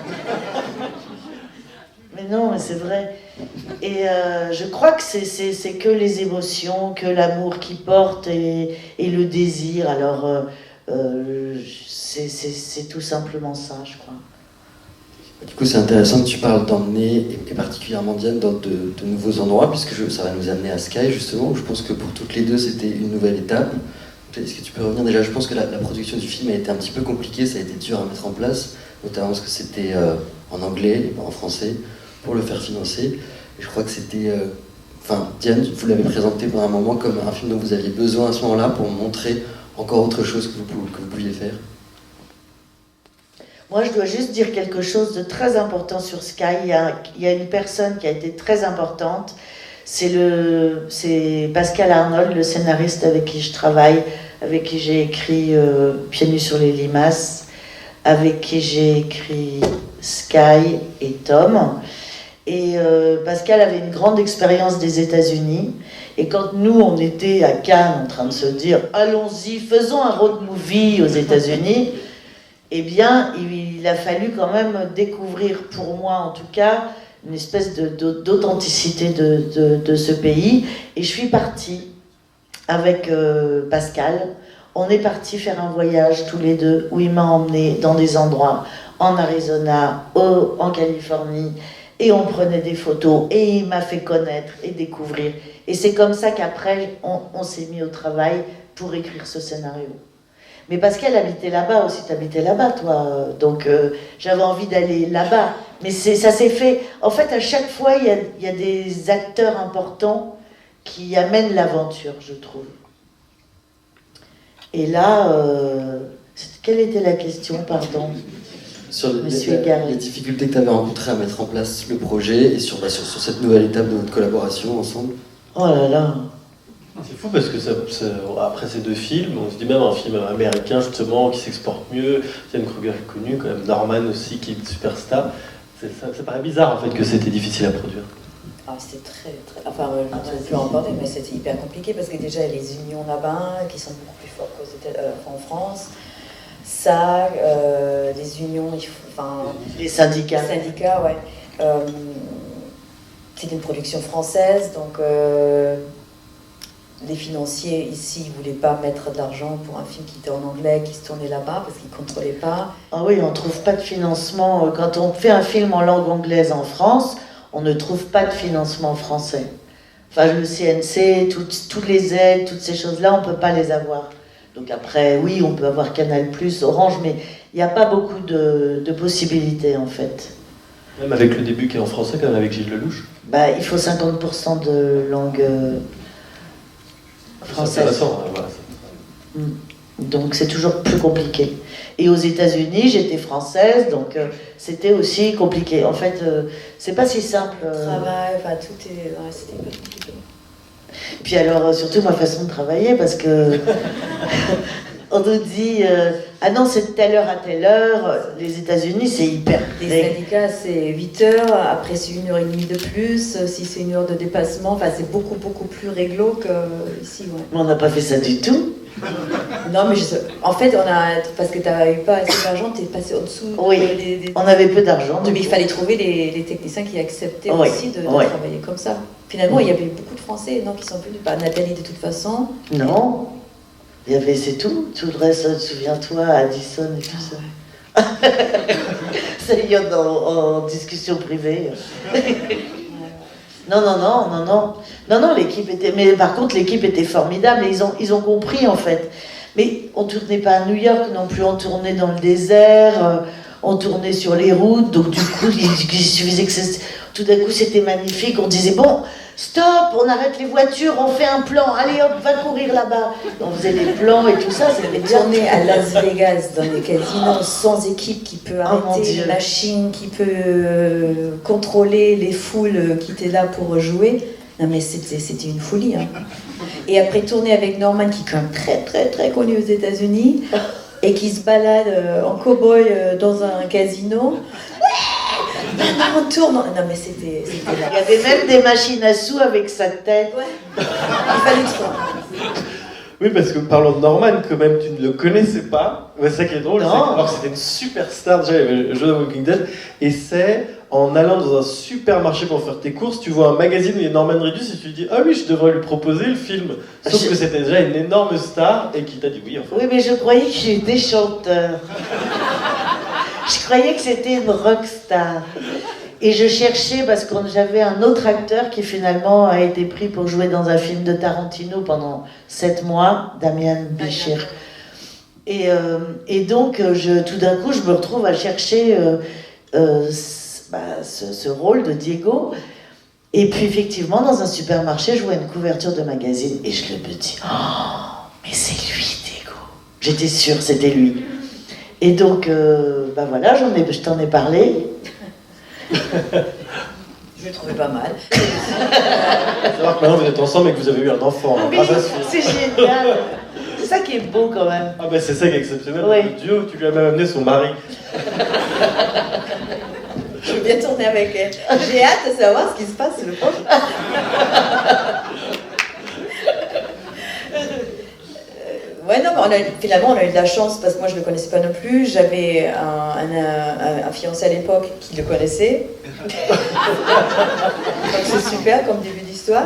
Mais non, mais c'est vrai. Et je crois que c'est que les émotions, que l'amour qui porte et le désir. Alors, c'est tout simplement ça, je crois. Du coup, c'est intéressant que tu parles d'emmener, et particulièrement Diane, dans de nouveaux endroits, puisque ça va nous amener à Sky, justement, où je pense que pour toutes les deux, c'était une nouvelle étape. Est-ce que tu peux revenir déjà? Je pense que la production du film a été un petit peu compliquée, ça a été dur à mettre en place, notamment parce que c'était en anglais et pas en français, pour le faire financer. Et je crois que c'était... Diane, vous l'avez présenté pendant un moment comme un film dont vous aviez besoin à ce moment-là pour montrer encore autre chose que vous pouviez faire. Moi, je dois juste dire quelque chose de très important sur Sky. Il y a une personne qui a été très importante. C'est Pascal Arnold, le scénariste avec qui je travaille, avec qui j'ai écrit Pieds nus sur les limaces, avec qui j'ai écrit Sky et Tom. Et Pascal avait une grande expérience des États-Unis. Et quand nous, on était à Cannes en train de se dire « Allons-y, faisons un road movie aux États-Unis », eh bien, il a fallu quand même découvrir, pour moi en tout cas, une espèce d'authenticité de ce pays. Et je suis partie avec Pascal. On est partis faire un voyage tous les deux où il m'a emmené dans des endroits en Arizona, en Californie, et on prenait des photos et il m'a fait connaître et découvrir. Et c'est comme ça qu'après, on s'est mis au travail pour écrire ce scénario. Mais Pascal habitait là-bas aussi, t'habitais là-bas toi, donc j'avais envie d'aller là-bas. Mais ça s'est fait, en fait à chaque fois il y a des acteurs importants qui amènent l'aventure, je trouve. Et là, quelle était la question, pardon? Sur les difficultés que tu avais rencontrées à mettre en place le projet et sur cette nouvelle étape de notre collaboration ensemble. Oh là là. C'est fou parce que après ces deux films, on se dit même un film américain justement qui s'exporte mieux, Diane Kruger est connue, quand même Norman aussi qui est une superstar. Ça paraît bizarre en fait que c'était difficile à produire. Ah, c'était très... Enfin, je ne peux plus en parler, mais c'était hyper compliqué parce que déjà il y a les unions là-bas qui sont beaucoup plus fortes qu'en France. Ça, les unions, les syndicats. Les syndicats, ouais. C'était une production française, donc les financiers ici ne voulaient pas mettre de l'argent pour un film qui était en anglais, qui se tournait là-bas, parce qu'ils ne contrôlaient pas. Ah oui, on ne trouve pas de financement. Quand on fait un film en langue anglaise en France, on ne trouve pas de financement français. Enfin, le CNC, toutes les aides, toutes ces choses-là, on ne peut pas les avoir. Donc après, oui, on peut avoir Canal+, Orange, mais il n'y a pas beaucoup de possibilités, en fait. Même avec le début qui est en français, quand même, avec Gilles Lelouch. Il faut 50% de langue française. C'est intéressant, voilà. Donc c'est toujours plus compliqué. Et aux États-Unis, j'étais française, donc c'était aussi compliqué. En fait, c'est pas si simple. Travail, tout est... Ouais, c'était pas compliqué. Puis alors, surtout ma façon de travailler, parce que on nous dit ah non, c'est de telle heure à telle heure. Les États-Unis, c'est hyper. Les syndicats, c'est 8 heures, après c'est 1h30 de plus, si c'est 1 heure de dépassement, c'est beaucoup plus réglo qu'ici. Ouais. Mais on n'a pas fait ça du tout. Non, mais en fait, parce que tu n'avais eu pas assez d'argent, tu es passé au-dessous. Oui, on avait peu d'argent. Mais il fallait trouver les techniciens qui acceptaient aussi de travailler comme ça. Finalement, il y avait beaucoup de Français qui sont venus. Nathalie, de toute façon. Non. Il y avait, c'est tout. Tout le reste, souviens-toi, Addison et tout ça. Ça y est, en discussion privée. Non, l'équipe était... Mais par contre, l'équipe était formidable et ils ont compris, en fait. Mais on tournait pas à New York non plus, on tournait dans le désert, on tournait sur les routes, donc du coup, il suffisait que tout d'un coup, c'était magnifique. On disait, bon, stop, on arrête les voitures, on fait un plan, allez hop, va courir là-bas. On faisait des plans et tout ça, c'était bien. Tourner à Las Vegas dans des casinos sans équipe qui peut Oh, mon arrêter Dieu. une machine, qui peut contrôler les foules qui étaient là pour jouer. Non mais c'était une folie. Hein. Et après tourner avec Norman qui est quand même très très très connu aux États-Unis et qui se balade en cow-boy dans un casino. On tourne. Non mais c'était là. Il y avait même des machines à sous avec sa tête. Ouais. Il fallait le voir. Oui, parce que parlons de Norman, quand même, tu ne le connaissais pas. C'est ça qui est drôle, Non. alors que c'était une superstar, déjà, il y avait le jeu de Walking Dead, et c'est en allant dans un supermarché pour faire tes courses, tu vois un magazine où il y a Norman Reedus et tu lui dis « Ah oui, je devrais lui proposer le film ». Sauf que c'était déjà une énorme star et qui t'a dit oui, en fait. Oui, mais je croyais que j'étais chanteur. Je croyais que c'était une rockstar. Et je cherchais, parce que j'avais un autre acteur qui finalement a été pris pour jouer dans un film de Tarantino pendant 7 mois, Damian Bichir. Et donc, tout d'un coup, je me retrouve à chercher ce rôle de Diego. Et puis, effectivement, dans un supermarché, je vois une couverture de magazine et je me dis « Oh, mais c'est lui, Diego !» J'étais sûre, c'était lui. Et donc, voilà, je t'en ai parlé. Je le trouvais pas mal. Il faut savoir que maintenant vous êtes ensemble et que vous avez eu un enfant. Oui, grâce à ce film. c'est génial. C'est ça qui est beau quand même. Ah ben c'est ça qui est exceptionnel, Oui. le duo, tu lui as même amené son mari. Je veux bien tourner avec elle. J'ai hâte de savoir ce qui se passe le prochain. Ouais, non, mais finalement, on a eu de la chance parce que moi, je ne le connaissais pas non plus. J'avais un fiancé à l'époque qui le connaissait. Donc, c'est super comme début d'histoire.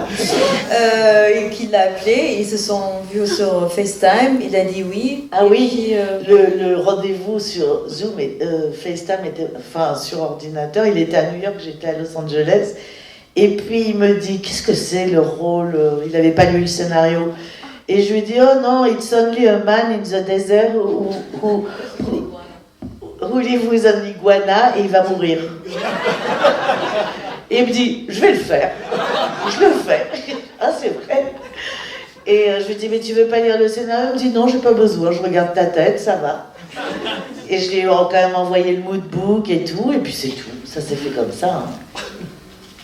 Et qui l'a appelé. Ils se sont vus sur FaceTime. Il a dit oui. Ah Et oui, puis, le rendez-vous sur Zoom et FaceTime était, enfin sur ordinateur, il était à New York, j'étais à Los Angeles. Et puis il me dit, qu'est-ce que c'est le rôle? Il n'avait pas lu le scénario. Et je lui dis, oh non, it's only a man in the desert who live with an iguana et il va mourir. Et il me dit, je vais le faire. Je le fais. Ah, c'est vrai. Et je lui dis, mais tu veux pas lire le scénario? Il me dit, non, j'ai pas besoin, je regarde ta tête, ça va. Et je lui ai quand même envoyé le moodbook et tout, et puis c'est tout. Ça s'est fait comme ça. Hein.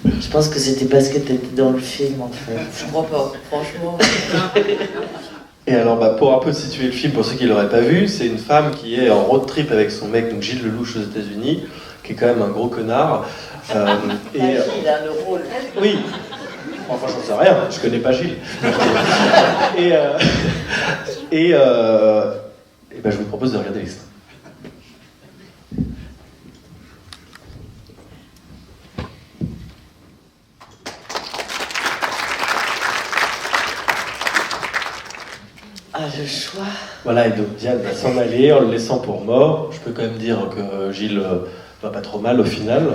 Je pense que c'était parce que t'étais dans le film, en fait. je crois pas, franchement. Et alors, pour un peu situer le film, pour ceux qui ne l'auraient pas vu, c'est une femme qui est en road trip avec son mec, donc Gilles Lelouch aux États-Unis, qui est quand même un gros connard. Il a le rôle. Oui. Enfin, j'en sais rien, je connais pas Gilles. et je vous propose de regarder l'extrait. Ah, le choix. Voilà, et donc Diane va s'en aller en le laissant pour mort. Je peux quand même dire que Gilles va pas trop mal au final.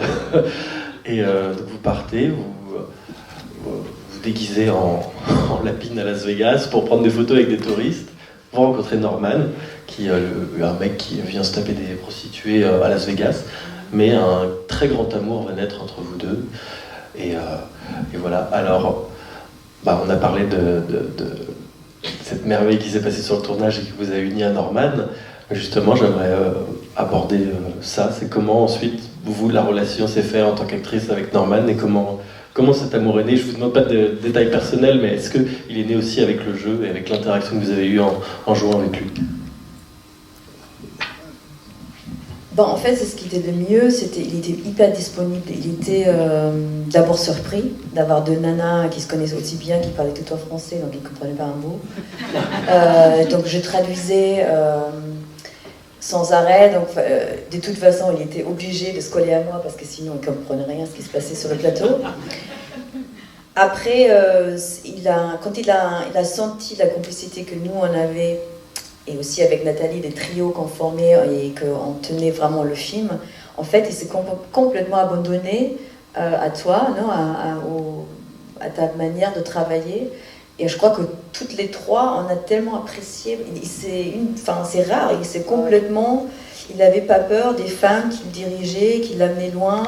Et donc vous partez, vous déguisez en lapine à Las Vegas pour prendre des photos avec des touristes. Vous rencontrez Norman, qui est un mec qui vient se taper des prostituées à Las Vegas. Mais un très grand amour va naître entre vous deux. Et voilà, alors on a parlé de cette merveille qui s'est passée sur le tournage et qui vous a uni à Norman. Justement, j'aimerais aborder ça. C'est comment ensuite, vous, la relation s'est faite en tant qu'actrice avec Norman et comment cet amour est né. Je vous demande pas de détails personnels, mais est-ce qu'il est né aussi avec le jeu et avec l'interaction que vous avez eue en jouant avec lui? En fait, c'est ce qui était de mieux, il était hyper disponible. Il était d'abord surpris d'avoir deux nanas qui se connaissaient aussi bien, qui parlaient tout en français, donc ils ne comprenaient pas un mot. Donc je traduisais sans arrêt. Donc, de toute façon, il était obligé de se coller à moi parce que sinon il ne comprenait rien ce qui se passait sur le plateau. Après, quand il a senti la complicité que nous on avait, et aussi avec Nathalie, des trios qu'on formait et qu'on tenait vraiment le film, en fait, il s'est complètement abandonné à toi, non, à ta manière de travailler. Et je crois que toutes les trois, on a tellement apprécié. C'est rare, il n'avait pas peur des femmes qu'il dirigeait, qu'il l'amenait loin.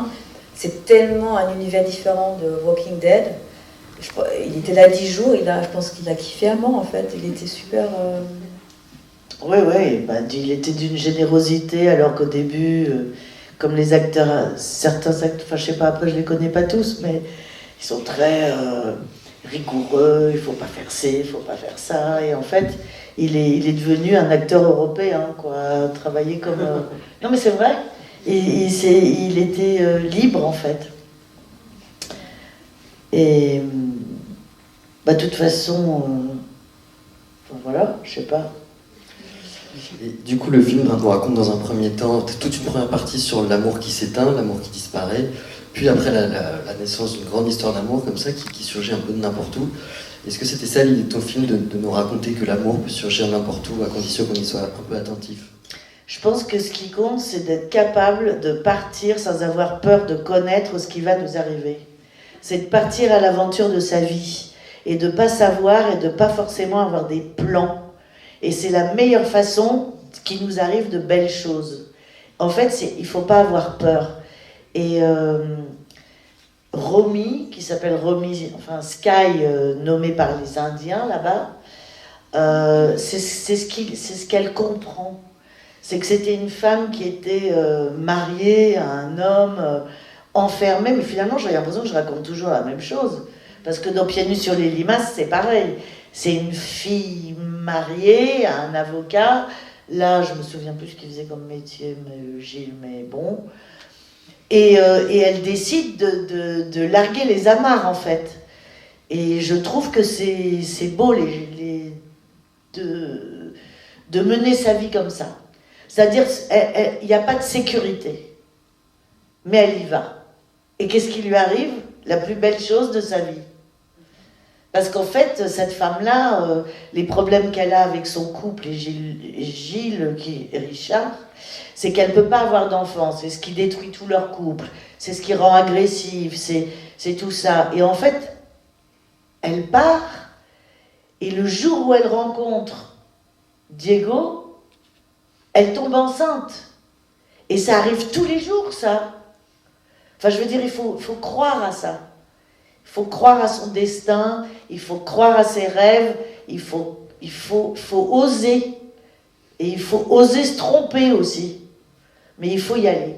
C'est tellement un univers différent de Walking Dead. Il était là 10 jours, je pense qu'il a kiffé à mort en fait. Il était super. Oui, il était d'une générosité, alors qu'au début, comme les acteurs, certains acteurs, enfin je sais pas, après je les connais pas tous, mais ils sont très rigoureux, il faut pas faire ci, il faut pas faire ça, et en fait, il est devenu un acteur européen, quoi, travailler comme... Non mais c'est vrai, il était libre en fait. Et de toute façon, voilà, je sais pas. Et du coup, le film nous raconte dans un premier temps toute une première partie sur l'amour qui s'éteint, l'amour qui disparaît, puis après la naissance d'une grande histoire d'amour comme ça qui surgit un peu de n'importe où. Est-ce que c'était ça l'idée de ton film, de nous raconter que l'amour peut surgir n'importe où à condition qu'on y soit un peu attentif? Je pense que ce qui compte, c'est d'être capable de partir sans avoir peur de connaître ce qui va nous arriver. C'est de partir à l'aventure de sa vie et de ne pas savoir et de ne pas forcément avoir des plans. Et c'est la meilleure façon qu'il nous arrive de belles choses. En fait, il ne faut pas avoir peur. Et Romy, qui s'appelle Romy, enfin Sky, nommée par les Indiens là-bas, c'est ce qu'elle comprend. C'est que c'était une femme qui était mariée à un homme enfermé, mais finalement j'ai l'impression que je raconte toujours la même chose. Parce que dans Pieds nus sur les limaces, c'est pareil. C'est une fille mariée à un avocat. Là, je me souviens plus ce qu'il faisait comme métier, Gilles, mais bon. Et elle décide de larguer les amarres, en fait. Et je trouve que c'est beau de mener sa vie comme ça. C'est-à-dire, il n'y a pas de sécurité. Mais elle y va. Et qu'est-ce qui lui arrive? La plus belle chose de sa vie. Parce qu'en fait, cette femme-là, les problèmes qu'elle a avec son couple et Gilles et Richard, c'est qu'elle ne peut pas avoir d'enfants. C'est ce qui détruit tout leur couple. C'est ce qui rend agressif. C'est tout ça. Et en fait, elle part. Et le jour où elle rencontre Diego, elle tombe enceinte. Et ça arrive tous les jours, ça. Enfin, je veux dire, il faut croire à ça. Il faut croire à son destin, il faut croire à ses rêves, il faut oser. Et il faut oser se tromper aussi. Mais il faut y aller.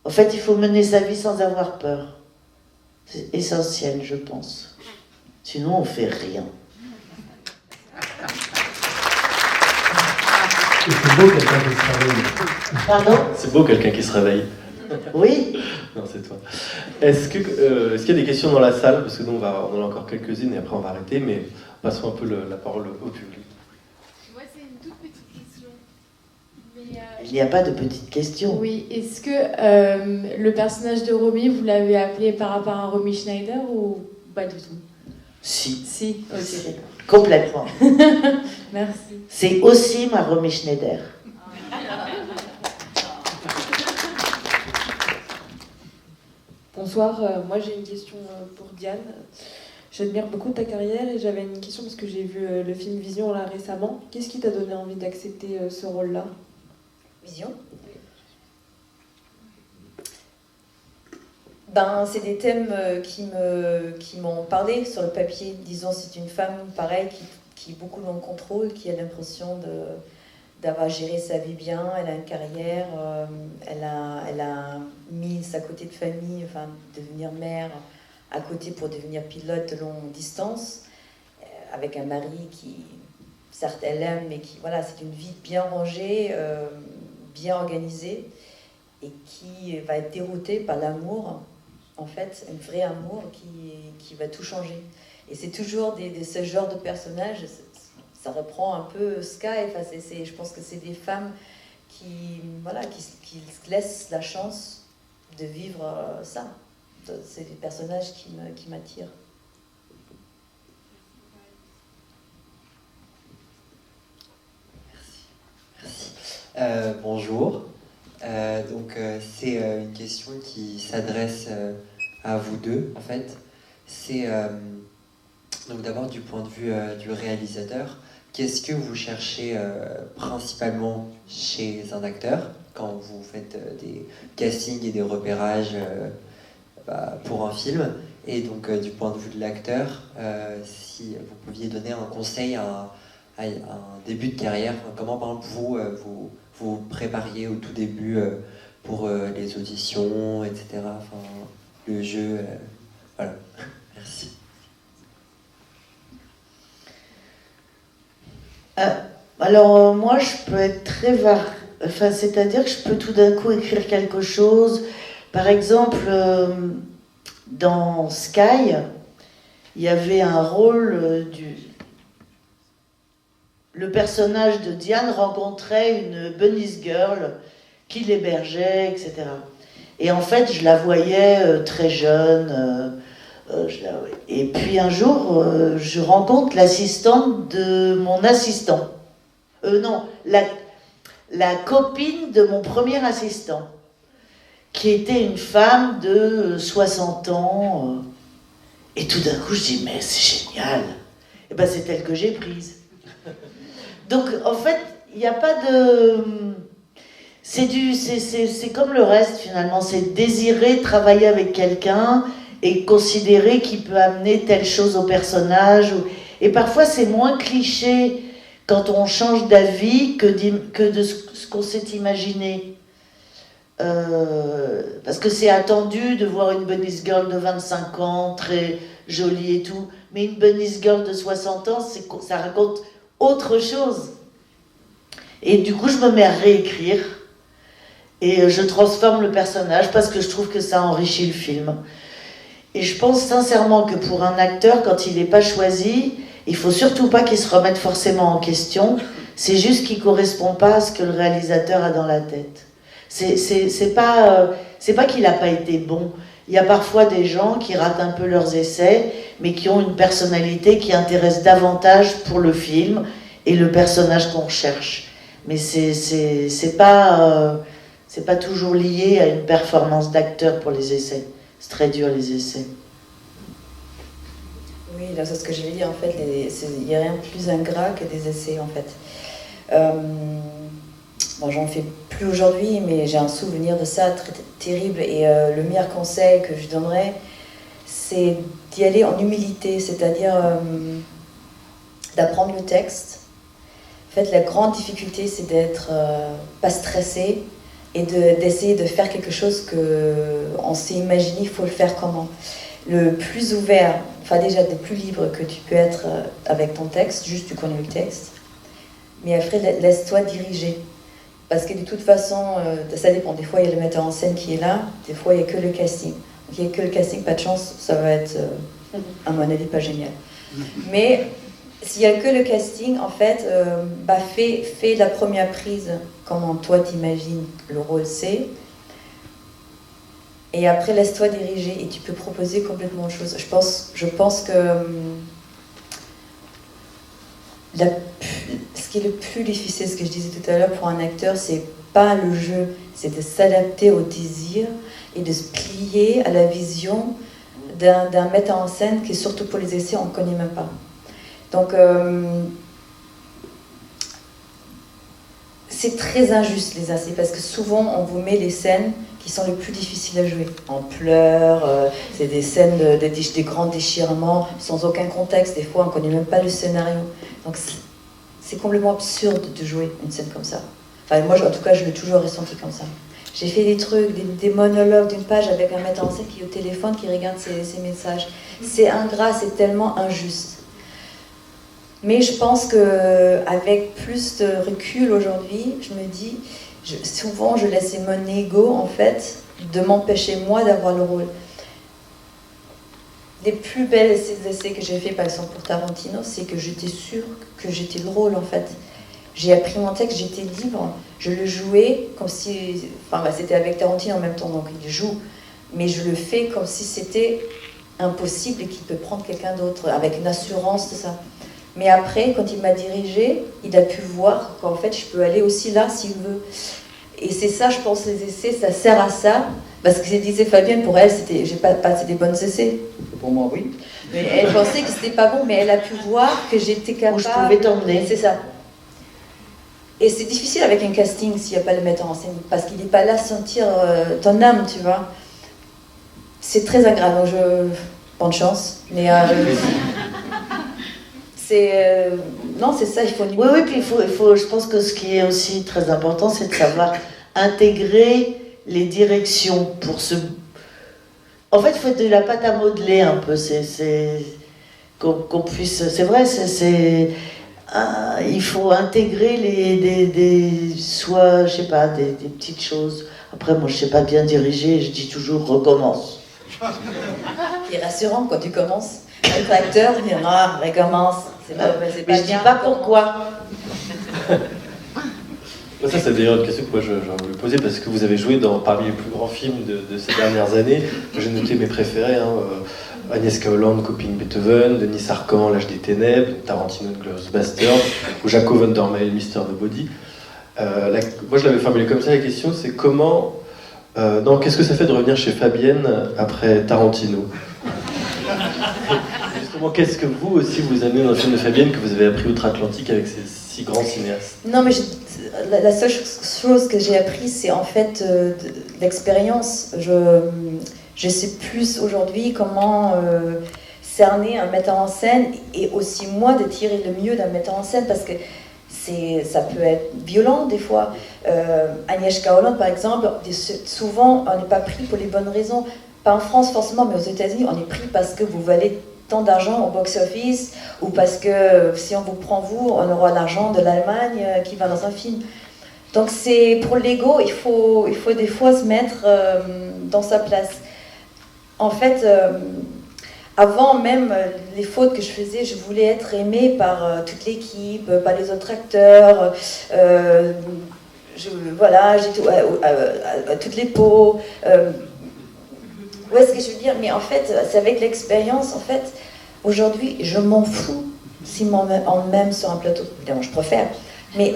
En fait, il faut mener sa vie sans avoir peur. C'est essentiel, je pense. Sinon, on ne fait rien. C'est beau quelqu'un qui se réveille. Pardon? C'est beau quelqu'un qui se réveille. Oui. Non, c'est toi. Est-ce qu'il y a des questions dans la salle? Parce que nous, on en a encore quelques-unes et après on va arrêter, mais passons un peu la parole au public. Moi, c'est une toute petite question. Mais, Il n'y a pas de petites questions. oui, est-ce que le personnage de Romy, vous l'avez appelé par rapport à Romy Schneider ou pas du tout? Si, ok. complètement. Merci. C'est aussi ma Romy Schneider. Bonsoir, moi j'ai une question pour Diane. J'admire beaucoup ta carrière et j'avais une question parce que j'ai vu le film Vision là récemment. Qu'est-ce qui t'a donné envie d'accepter ce rôle-là? Vision. C'est des thèmes qui m'ont parlé sur le papier. Disons, c'est une femme, pareil, qui est beaucoup dans le contrôle, qui a l'impression d'avoir géré sa vie bien, elle a une carrière, elle a mis sa côté de famille, enfin, devenir mère à côté pour devenir pilote de longue distance, avec un mari qui, certes, elle aime, mais qui, voilà, c'est une vie bien rangée, bien organisée, et qui va être déroutée par l'amour, en fait, un vrai amour qui va tout changer. Et c'est toujours ce genre de personnage, ça reprend un peu Sky, enfin, je pense que c'est des femmes qui se laissent la chance de vivre ça. C'est des personnages qui m'attirent. Bonjour. C'est une question qui s'adresse à vous deux, en fait. C'est donc d'abord du point de vue du réalisateur. Qu'est-ce que vous cherchez principalement chez un acteur quand vous faites des castings et des repérages pour un film? Et donc du point de vue de l'acteur, si vous pouviez donner un conseil à un début de carrière, comment par exemple vous prépariez au tout début pour les auditions, etc. Enfin, le jeu, voilà. Merci. Alors moi je peux être très c'est-à-dire que je peux tout d'un coup écrire quelque chose. Par exemple, dans Sky, il y avait un rôle le personnage de Diane rencontrait une bunny's girl qui l'hébergeait, etc. Et en fait, je la voyais très jeune. Et puis un jour, je rencontre l'assistante de mon assistant. Non, la copine de mon premier assistant, qui était une femme de 60 ans. Et tout d'un coup, je dis, mais c'est génial. Et ben, c'est elle que j'ai prise. Donc, en fait, il n'y a pas de... C'est comme le reste, finalement. C'est désirer travailler avec quelqu'un et considérer qu'il peut amener telle chose au personnage. Et parfois, c'est moins cliché quand on change d'avis que de ce qu'on s'est imaginé. Parce que c'est attendu de voir une bunny's girl de 25 ans, très jolie et tout. Mais une bunny's girl de 60 ans, ça raconte autre chose. Et du coup, je me mets à réécrire. Et je transforme le personnage parce que je trouve que ça enrichit le film. Et je pense sincèrement que pour un acteur, quand il n'est pas choisi, il faut surtout pas qu'il se remette forcément en question. C'est juste qu'il ne correspond pas à ce que le réalisateur a dans la tête. C'est pas qu'il n'a pas été bon. Il y a parfois des gens qui ratent un peu leurs essais, mais qui ont une personnalité qui intéresse davantage pour le film et le personnage qu'on cherche. Mais c'est pas toujours lié à une performance d'acteur pour les essais. C'est très dur, les essais. Oui, là, c'est ce que je vais dire, en fait. Il n'y a rien de plus ingrat que des essais, en fait. Bon, j'en fais plus aujourd'hui, mais j'ai un souvenir de ça très terrible. Et le meilleur conseil que je donnerais, c'est d'y aller en humilité, c'est-à-dire d'apprendre le texte. En fait, la grande difficulté, c'est d'être pas stressé et d'essayer de faire quelque chose qu'on s'est imaginé, il faut le faire comment. Le plus ouvert, enfin déjà le plus libre que tu peux être avec ton texte, juste tu connais le texte, mais après laisse-toi diriger. Parce que de toute façon, ça dépend. Des fois, il y a le metteur en scène qui est là, des fois, il n'y a que le casting. Donc, il n'y a que le casting, pas de chance, ça va être, à mon avis, pas génial. Mais s'il n'y a que le casting, en fait, fais la première prise, comment toi t'imagines le rôle c'est. Et après, laisse-toi diriger et tu peux proposer complètement autre chose. Je pense que ce qui est le plus difficile, ce que je disais tout à l'heure pour un acteur, c'est pas le jeu, c'est de s'adapter au désir et de se plier à la vision d'un metteur en scène qui, surtout pour les essais, on ne connaît même pas. Donc, c'est très injuste les essais parce que souvent on vous met les scènes qui sont les plus difficiles à jouer. On pleure, c'est des scènes des grands déchirements sans aucun contexte. Des fois, on ne connaît même pas le scénario. Donc, c'est complètement absurde de jouer une scène comme ça. Enfin, moi, en tout cas, je l'ai toujours ressenti comme ça. J'ai fait des trucs, des monologues d'une page avec un metteur en scène qui est au téléphone, qui regarde ses messages. C'est ingrat, c'est tellement injuste. Mais je pense qu'avec plus de recul aujourd'hui, je me dis, souvent je laissais mon ego, en fait, de m'empêcher moi d'avoir le rôle. Les plus belles essais que j'ai fait, par exemple pour Tarantino, c'est que j'étais sûre que j'étais le rôle, en fait. J'ai appris mon texte, j'étais libre, je le jouais comme si... Enfin, c'était avec Tarantino en même temps, donc il joue. Mais je le fais comme si c'était impossible et qu'il peut prendre quelqu'un d'autre, avec une assurance de ça. Mais après, quand il m'a dirigée, il a pu voir qu'en fait, je peux aller aussi là s'il veut. Et c'est ça, je pense, les essais, ça sert à ça. Parce que disait Fabienne, pour elle, j'ai pas passé des bonnes essais. Pour moi, oui. Mais elle pensait que c'était pas bon, mais elle a pu voir que j'étais capable. Où je pouvais t'emmener. C'est ça. Et c'est difficile avec un casting s'il n'y a pas le metteur en scène, parce qu'il n'est pas là à sentir ton âme, tu vois. C'est très agréable. Donc bonne chance. Mais non, c'est ça, il faut... Oui, puis il faut, je pense que ce qui est aussi très important, c'est de savoir intégrer les directions pour se... En fait, il faut de la pâte à modeler un peu, qu'on puisse... C'est vrai, il faut intégrer soit, je sais pas, des petites choses. Après, moi, je sais pas bien diriger, je dis toujours recommence. C'est rassurant quand tu commences. Être acteur, dire non, recommence. Mais je dis pas pourquoi. Ça, c'est d'ailleurs une question que moi j'en voulais poser, parce que vous avez joué parmi les plus grands films de ces dernières années. J'ai noté mes préférés, Agnieszka Holland, Coping Beethoven, Denis Arcand, L'Âge des Ténèbres, Tarantino, Glorious Bastards, ou Jaco van der Meyde, Mr. Nobody. Moi, je l'avais formulé comme ça, la question, c'est comment... qu'est-ce que ça fait de revenir chez Fabienne après Tarantino? Justement, qu'est-ce que vous aussi vous amenez dans le film de Fabienne que vous avez appris outre-Atlantique avec ces si grands cinéastes? Non, mais la seule chose que j'ai appris, c'est en fait l'expérience. Je sais plus aujourd'hui comment cerner un metteur en scène, et aussi moi de tirer le mieux d'un metteur en scène, parce que ça peut être violent des fois. Agnieszka Holland, par exemple, souvent on n'est pas pris pour les bonnes raisons. Pas en France forcément, mais aux États-Unis, on est pris parce que vous valez tant d'argent au box-office, ou parce que si on vous prend vous, on aura l'argent de l'Allemagne qui va dans un film. Donc c'est pour l'ego, il faut des fois se mettre dans sa place. En fait, avant même les fautes que je faisais, je voulais être aimée par toute l'équipe, par les autres acteurs. Voilà, j'ai toutes les peaux. Où est-ce que je veux dire? Mais en fait, c'est avec l'expérience, en fait, aujourd'hui, je m'en fous si on m'aime sur un plateau. Évidemment, je préfère. Mais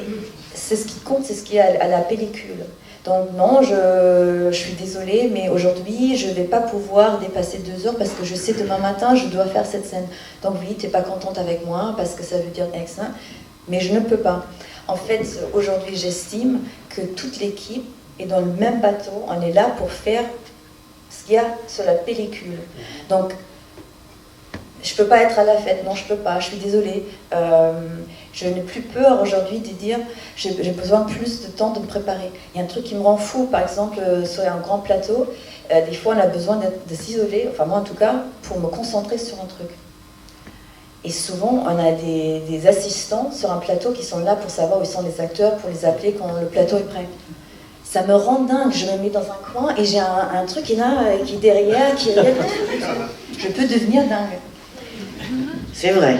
c'est ce qui compte, c'est ce qui est à la pellicule. Donc non, je suis désolée, mais aujourd'hui, je ne vais pas pouvoir dépasser 2 heures parce que je sais demain matin, je dois faire cette scène. Donc oui, tu n'es pas contente avec moi parce que ça veut dire X, hein, mais je ne peux pas. En fait, aujourd'hui, j'estime que toute l'équipe est dans le même bateau. On est là pour faire ce qu'il y a sur la pellicule. Donc, je ne peux pas être à la fête, non, je ne peux pas, je suis désolée. Je n'ai plus peur aujourd'hui de dire j'ai besoin de plus de temps de me préparer. Il y a un truc qui me rend fou, par exemple, sur un grand plateau, des fois on a besoin de s'isoler, enfin moi en tout cas, pour me concentrer sur un truc. Et souvent, on a des assistants sur un plateau qui sont là pour savoir où sont les acteurs, pour les appeler quand le plateau est prêt. Ça me rend dingue, je me mets dans un coin et j'ai un truc qui est là, qui est derrière, qui est là. Je peux devenir dingue. C'est vrai.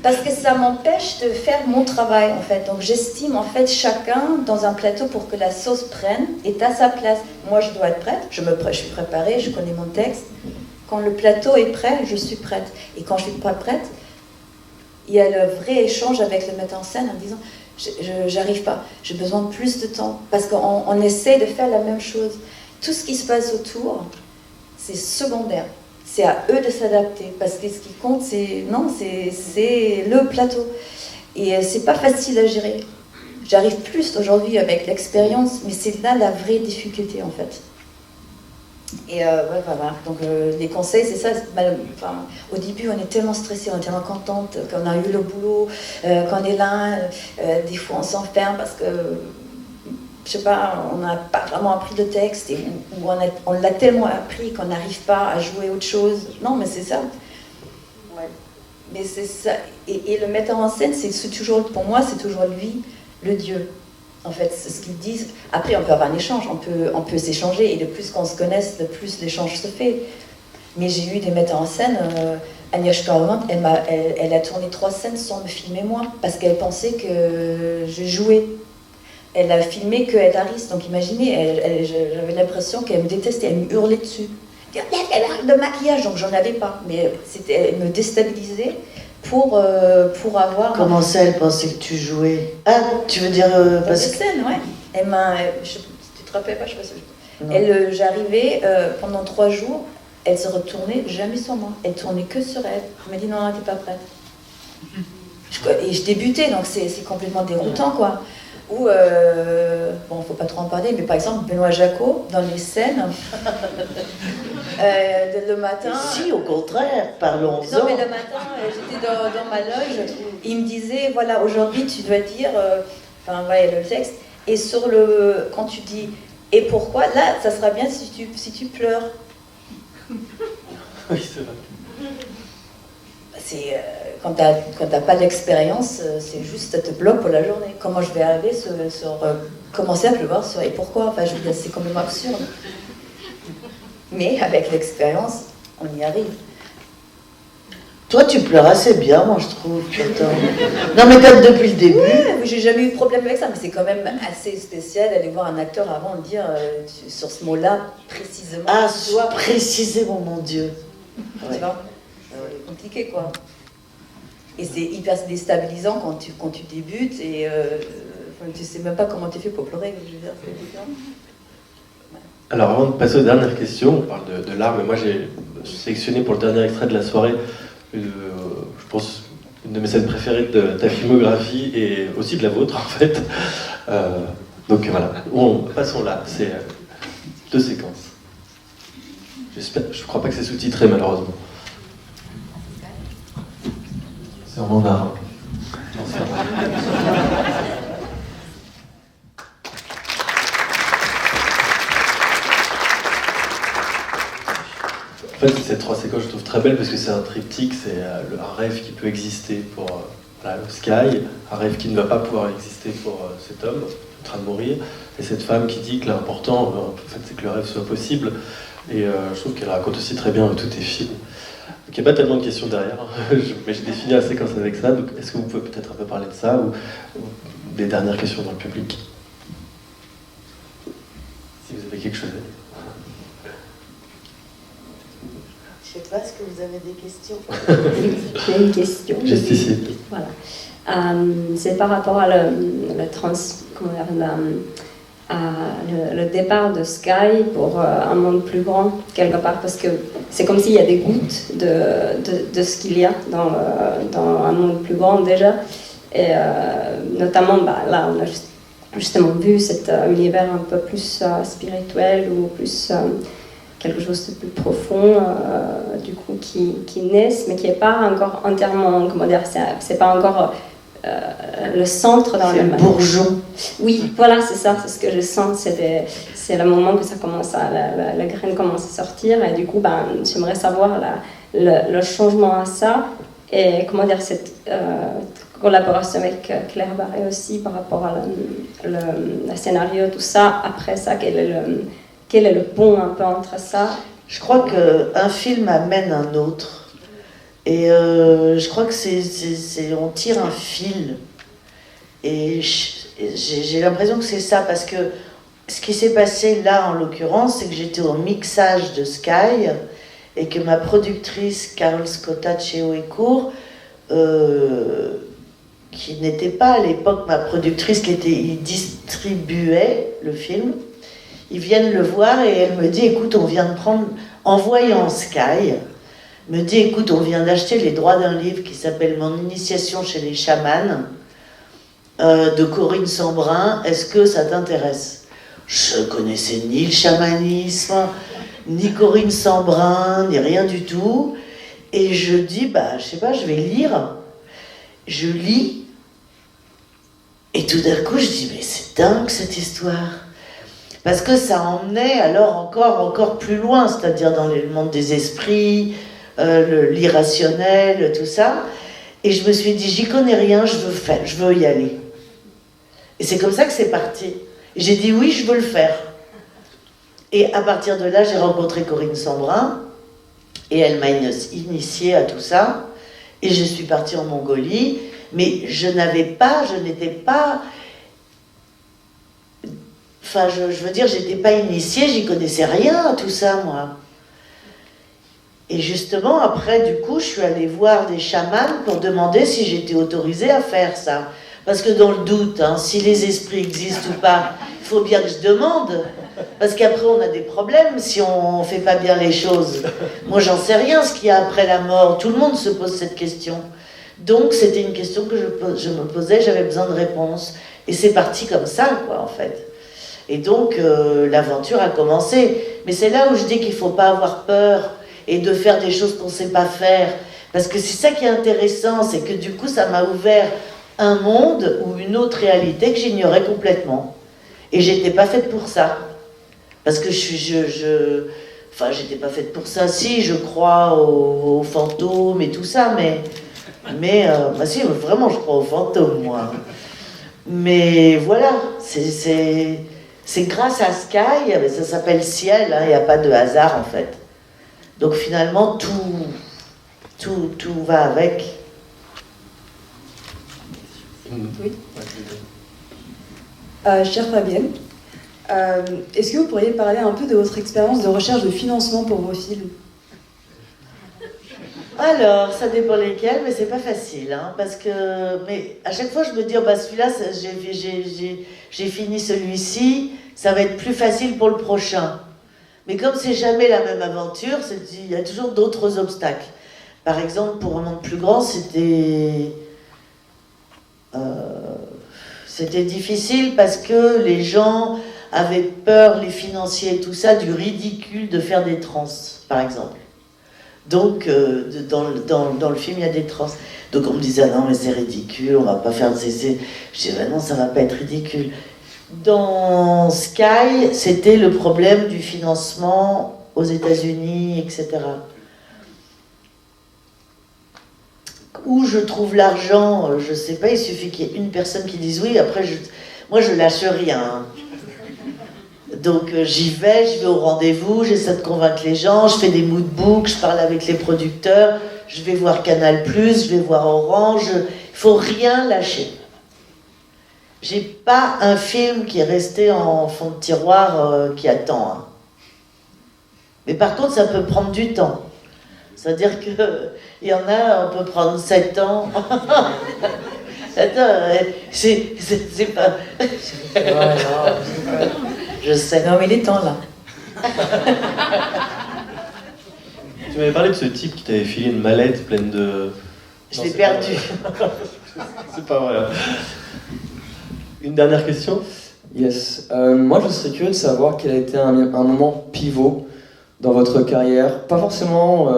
Parce que ça m'empêche de faire mon travail, en fait. Donc j'estime, en fait, chacun dans un plateau pour que la sauce prenne est à sa place. Moi, je dois être prête, je suis préparée, je connais mon texte. Quand le plateau est prêt, je suis prête. Et quand je ne suis pas prête, il y a le vrai échange avec le metteur en scène en disant j'arrive pas, j'ai besoin de plus de temps. Parce qu'on essaie de faire la même chose. Tout ce qui se passe autour, c'est secondaire. C'est à eux de s'adapter, parce que ce qui compte, c'est le plateau. Et c'est pas facile à gérer. J'arrive plus aujourd'hui avec l'expérience, mais c'est là la vraie difficulté en fait. Et voilà. Donc les conseils, c'est ça. Enfin, au début, on est tellement stressé, on est tellement contente qu'on a eu le boulot, qu'on est là. Des fois, on s'enferme parce que je sais pas, on n'a pas vraiment appris le texte, ou on l'a tellement appris qu'on n'arrive pas à jouer autre chose. Non, mais c'est ça. Ouais. Mais c'est ça. Et le metteur en scène, c'est toujours, pour moi, c'est toujours lui, le Dieu. En fait, c'est ce qu'ils disent. Après, on peut avoir un échange, on peut s'échanger, et le plus qu'on se connaisse, le plus l'échange se fait. Mais j'ai eu des metteurs en scène, Agnieszka Holland, elle a tourné 3 scènes sans me filmer moi, parce qu'elle pensait que je jouais. Elle a filmé que Ed Harris, donc imaginez, j'avais l'impression qu'elle me détestait, elle me hurlait dessus. de maquillage, donc j'en avais pas. Mais elle me déstabilisait pour avoir... Comment ça, elle pensait que tu jouais? Ah, tu veux dire... parce que... scène, ouais. Elle m'a... Tu te rappelles pas, je sais pas si... J'arrivais, pendant 3 jours, elle se retournait jamais sur moi. Elle tournait que sur elle. Elle m'a dit non, t'es pas prête. Et je débutais, donc c'est complètement déroutant, quoi. Ou, bon, faut pas trop en parler, mais par exemple, Benoît Jacot, dans les scènes, le matin... Si, au contraire, parlons-en. Non, mais le matin, j'étais dans ma loge, il me disait, voilà, aujourd'hui, tu dois dire, enfin, voilà, le texte, et quand tu dis, et pourquoi, là, ça sera bien si tu pleures. Oui, c'est vrai. Quand t'as pas d'expérience, c'est juste, ça te bloque pour la journée. Comment je vais arriver commencer à pleuvoir sur et pourquoi? Enfin, je veux dire, c'est complètement absurde. Mais avec l'expérience, on y arrive. Toi, tu pleures assez bien, moi, je trouve. Non, mais peut-être depuis le début. Ouais, j'ai jamais eu de problème avec ça, mais c'est quand même assez spécial d'aller voir un acteur avant de dire sur ce mot-là précisément. Ah, précisément, mon Dieu. Tu vois? C'est compliqué, quoi. Et c'est hyper déstabilisant quand tu débutes et tu sais même pas comment tu fais pour pleurer. Je veux dire, c'est différent. Alors avant de passer aux dernières questions, on parle de l'art, mais moi j'ai sélectionné pour le dernier extrait de la soirée, je pense, une de mes scènes préférées de ta filmographie et aussi de la vôtre en fait. Donc voilà, passons là, c'est 2 séquences. Je crois pas que c'est sous-titré malheureusement. C'est en mandarin. En fait, ces 3 séquences, je trouve très belles parce que c'est un triptyque, c'est un rêve qui peut exister pour le Sky, un rêve qui ne va pas pouvoir exister pour cet homme en train de mourir, et cette femme qui dit que l'important, en fait, c'est que le rêve soit possible. Et je trouve qu'elle raconte aussi très bien tous tes films. Donc il n'y a pas tellement de questions derrière, mais j'ai défini la séquence avec ça. Donc est-ce que vous pouvez peut-être un peu parler de ça ou des dernières questions dans le public? Si vous avez quelque chose à dire. Je sais pas, est-ce que vous avez des questions? J'ai une question. Juste ici. Voilà. C'est par rapport à le départ de Sky pour un monde plus grand, quelque part, parce que c'est comme s'il y a des gouttes de ce qu'il y a dans un monde plus grand déjà. Et notamment, là, on a justement vu cet univers un peu plus spirituel ou plus quelque chose de plus profond, du coup, qui naissent, mais qui n'est pas encore entièrement, comment dire, c'est pas encore le centre dans le même. Bourgeon. Oui, voilà, c'est ça, c'est ce que je sens. C'est le moment que ça commence la graine commence à sortir, et du coup, j'aimerais savoir le changement à ça, et comment dire, cette collaboration avec Claire Barré aussi par rapport à le scénario, tout ça. Après ça, quel est le pont un peu entre ça? Je crois qu'un film amène un autre. Et je crois que on tire un fil. Et j'ai l'impression que c'est ça, parce que ce qui s'est passé là, en l'occurrence, c'est que j'étais au mixage de Sky et que ma productrice, Carole Scotta de chez Houécourt, qui n'était pas à l'époque ma productrice, il distribuait le film, ils viennent le voir et elle me dit, écoute, on vient de prendre, en voyant Sky, me dit, écoute, on vient d'acheter les droits d'un livre qui s'appelle Mon initiation chez les chamans, de Corinne Sambrin, est-ce que ça t'intéresse? Je connaissais ni le chamanisme, ni Corinne Sambrin, ni rien du tout, et je dis, je sais pas, je vais lire. Je lis, et tout d'un coup, je dis, mais c'est dingue cette histoire. Parce que ça emmenait alors encore plus loin, c'est-à-dire dans le monde des esprits, l'irrationnel, tout ça. Et je me suis dit, j'y connais rien, je veux y aller. Et c'est comme ça que c'est parti. Et j'ai dit, oui, je veux le faire. Et à partir de là, j'ai rencontré Corinne Sambrin, et elle m'a initiée à tout ça. Et je suis partie en Mongolie, mais je n'étais pas... Enfin, je veux dire, j'étais pas initiée, j'y connaissais rien à tout ça, moi. Et justement, après, du coup, je suis allée voir des chamans pour demander si j'étais autorisée à faire ça. Parce que dans le doute, hein, si les esprits existent ou pas, il faut bien que je demande. Parce qu'après, on a des problèmes si on ne fait pas bien les choses. Moi, j'en sais rien, ce qu'il y a après la mort. Tout le monde se pose cette question. Donc, c'était une question que je me posais, j'avais besoin de réponses. Et c'est parti comme ça, quoi, en fait. Et donc, l'aventure a commencé. Mais c'est là où je dis qu'il ne faut pas avoir peur et de faire des choses qu'on ne sait pas faire. Parce que c'est ça qui est intéressant, c'est que du coup, ça m'a ouvert un monde ou une autre réalité que j'ignorais complètement. Et j'étais pas faite pour ça. Parce que enfin, j'étais pas faite pour ça. Si, je crois aux fantômes et tout ça, bah si, vraiment, je crois aux fantômes, moi. Mais voilà, c'est grâce à Sky, ça s'appelle Ciel, hein, il n'y a pas de hasard, en fait. Donc finalement, tout va avec. Oui. Chère Fabienne, est-ce que vous pourriez parler un peu de votre expérience de recherche de financement pour vos films? Alors, ça dépend lesquels, mais c'est pas facile, hein, parce que... Mais à chaque fois, je me dis, oh, bah, celui-là, j'ai fini celui-ci, ça va être plus facile pour le prochain. Mais comme c'est jamais la même aventure, il y a toujours d'autres obstacles. Par exemple, pour un monde plus grand, c'était difficile parce que les gens avaient peur, les financiers et tout ça, du ridicule de faire des trans, par exemple. Donc, dans le film, il y a des trans. Donc, on me disait, ah non, mais c'est ridicule, on va pas faire... Je disais, bah non, ça va pas être ridicule. Dans Sky, c'était le problème du financement aux États-Unis, etc. Où je trouve l'argent, je sais pas, il suffit qu'il y ait une personne qui dise oui, après, moi, je lâche rien. Hein. Donc j'y vais, je vais au rendez-vous, j'essaie de convaincre les gens, je fais des moodbooks, je parle avec les producteurs, je vais voir Canal+, je vais voir Orange, il faut rien lâcher. J'ai pas un film qui est resté en fond de tiroir qui attend. Hein. Mais par contre, ça peut prendre du temps. C'est-à-dire qu'il y en a, on peut prendre 7 ans. Attends, c'est pas... Je sais. Non, mais il est temps, là. Tu m'avais parlé de ce type qui t'avait filé une mallette pleine de... Je l'ai perdu. C'est pas vrai. Une dernière question? Yes. Moi, je serais curieux de savoir quel a été un moment pivot dans votre carrière. Pas forcément,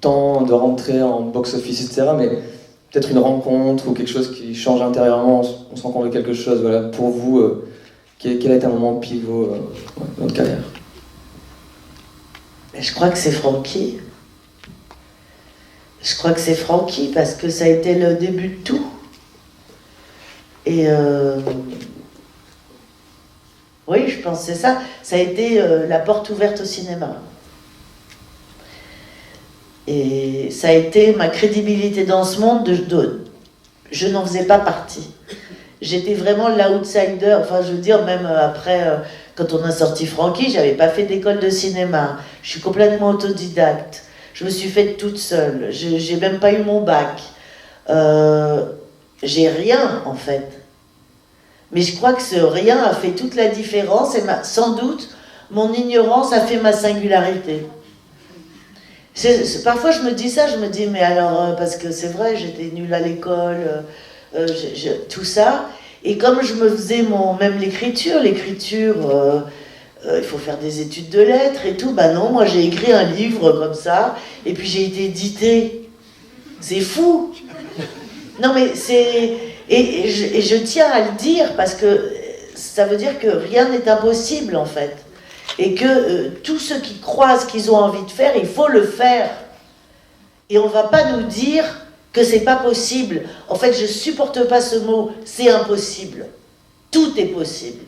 temps de rentrer en box-office, etc., mais peut-être une rencontre ou quelque chose qui change intérieurement, on se rend compte de quelque chose. Voilà. Pour vous, quel a été un moment pivot dans votre carrière? Je crois que c'est Francky. Je crois que c'est Francky parce que ça a été le début de tout. Et oui, je pense que c'est ça. Ça a été la porte ouverte au cinéma. Et ça a été ma crédibilité dans ce monde. Je n'en faisais pas partie. J'étais vraiment l'outsider. Enfin, je veux dire, même après, quand on a sorti Francky, j'avais pas fait d'école de cinéma. Je suis complètement autodidacte. Je me suis faite toute seule. J'ai même pas eu mon bac. J'ai rien, en fait. Mais je crois que ce rien a fait toute la différence et sans doute, mon ignorance a fait ma singularité. Parfois, je me dis ça, je me dis, mais alors, parce que c'est vrai, j'étais nulle à l'école, tout ça. Et comme je me faisais même l'écriture, il faut faire des études de lettres et tout, bah non, moi j'ai écrit un livre comme ça, et puis j'ai été édité. C'est fou. Non mais c'est... Et je tiens à le dire parce que ça veut dire que rien n'est impossible en fait. Et que tous ceux qui croient ce qu'ils ont envie de faire, il faut le faire. Et on ne va pas nous dire que c'est pas possible. En fait, je supporte pas ce mot, c'est impossible. Tout est possible.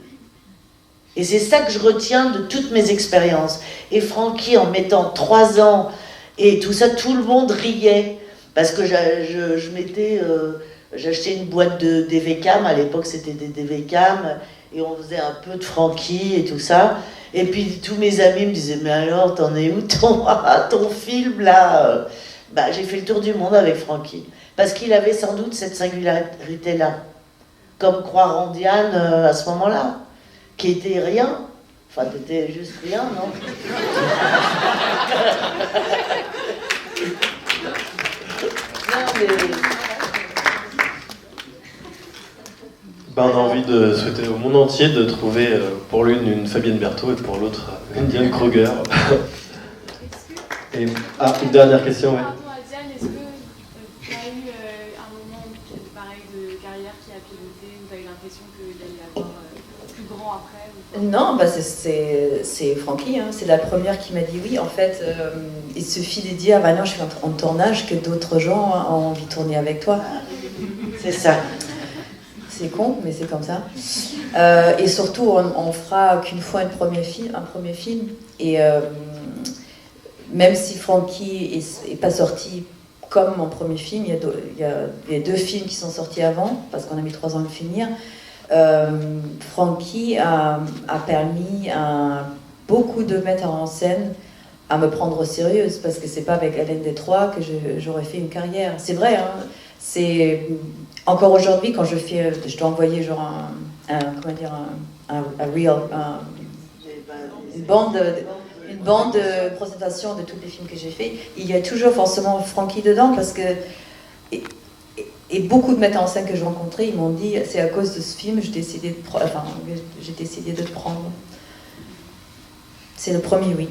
Et c'est ça que je retiens de toutes mes expériences. Et Francky, en mettant 3 ans et tout ça, tout le monde riait. Parce que j'achetais une boîte de DVCAM, à l'époque c'était des DVCAM, et on faisait un peu de Francky et tout ça. Et puis tous mes amis me disaient, mais alors, t'en es où ton film là? Bah, j'ai fait le tour du monde avec Francky. Parce qu'il avait sans doute cette singularité-là. Comme croire en Diane à ce moment-là, qui était rien. Enfin, t'étais juste rien, non? Non, mais... Ben, on a envie de souhaiter au monde entier de trouver pour l'une une Fabienne Berthaud et pour l'autre une Diane Kruger. Et, une dernière question, oui. Par rapport à Diane, est-ce que tu as eu un moment pareil de carrière qui a pivoté, où tu as eu l'impression qu'il allait y avoir plus grand après ou pas? Non, bah c'est Francky, hein. C'est la première qui m'a dit oui. En fait, il suffit de dire, bah non, je suis en tournage, que d'autres gens ont envie de tourner avec toi. C'est ça. C'est con, mais c'est comme ça. Et surtout, on fera qu'une fois un premier film. Et même si Francky est pas sorti comme mon premier film, il y a 2 films qui sont sortis avant, parce qu'on a mis 3 ans à le finir. Francky a permis à beaucoup de metteurs en scène à me prendre au sérieux, parce que c'est pas avec Hélène Détroit que j'aurais fait une carrière. C'est vrai, hein. C'est encore aujourd'hui quand je dois envoyer genre un reel, une bande de présentation de tous les films que j'ai fait. Il y a toujours forcément Francky dedans, parce que et beaucoup de metteurs en scène que j'ai rencontrés, ils m'ont dit c'est à cause de ce film j'ai décidé de te prendre. C'est le premier oui.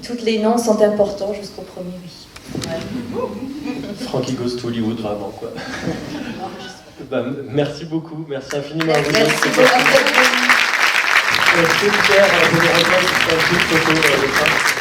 Tous les noms sont importants jusqu'au premier oui. Francky Goes to Hollywood, vraiment, quoi. Bah, merci beaucoup, merci infiniment à vous. Merci beaucoup. Super, je vous remercie pour une petite photo.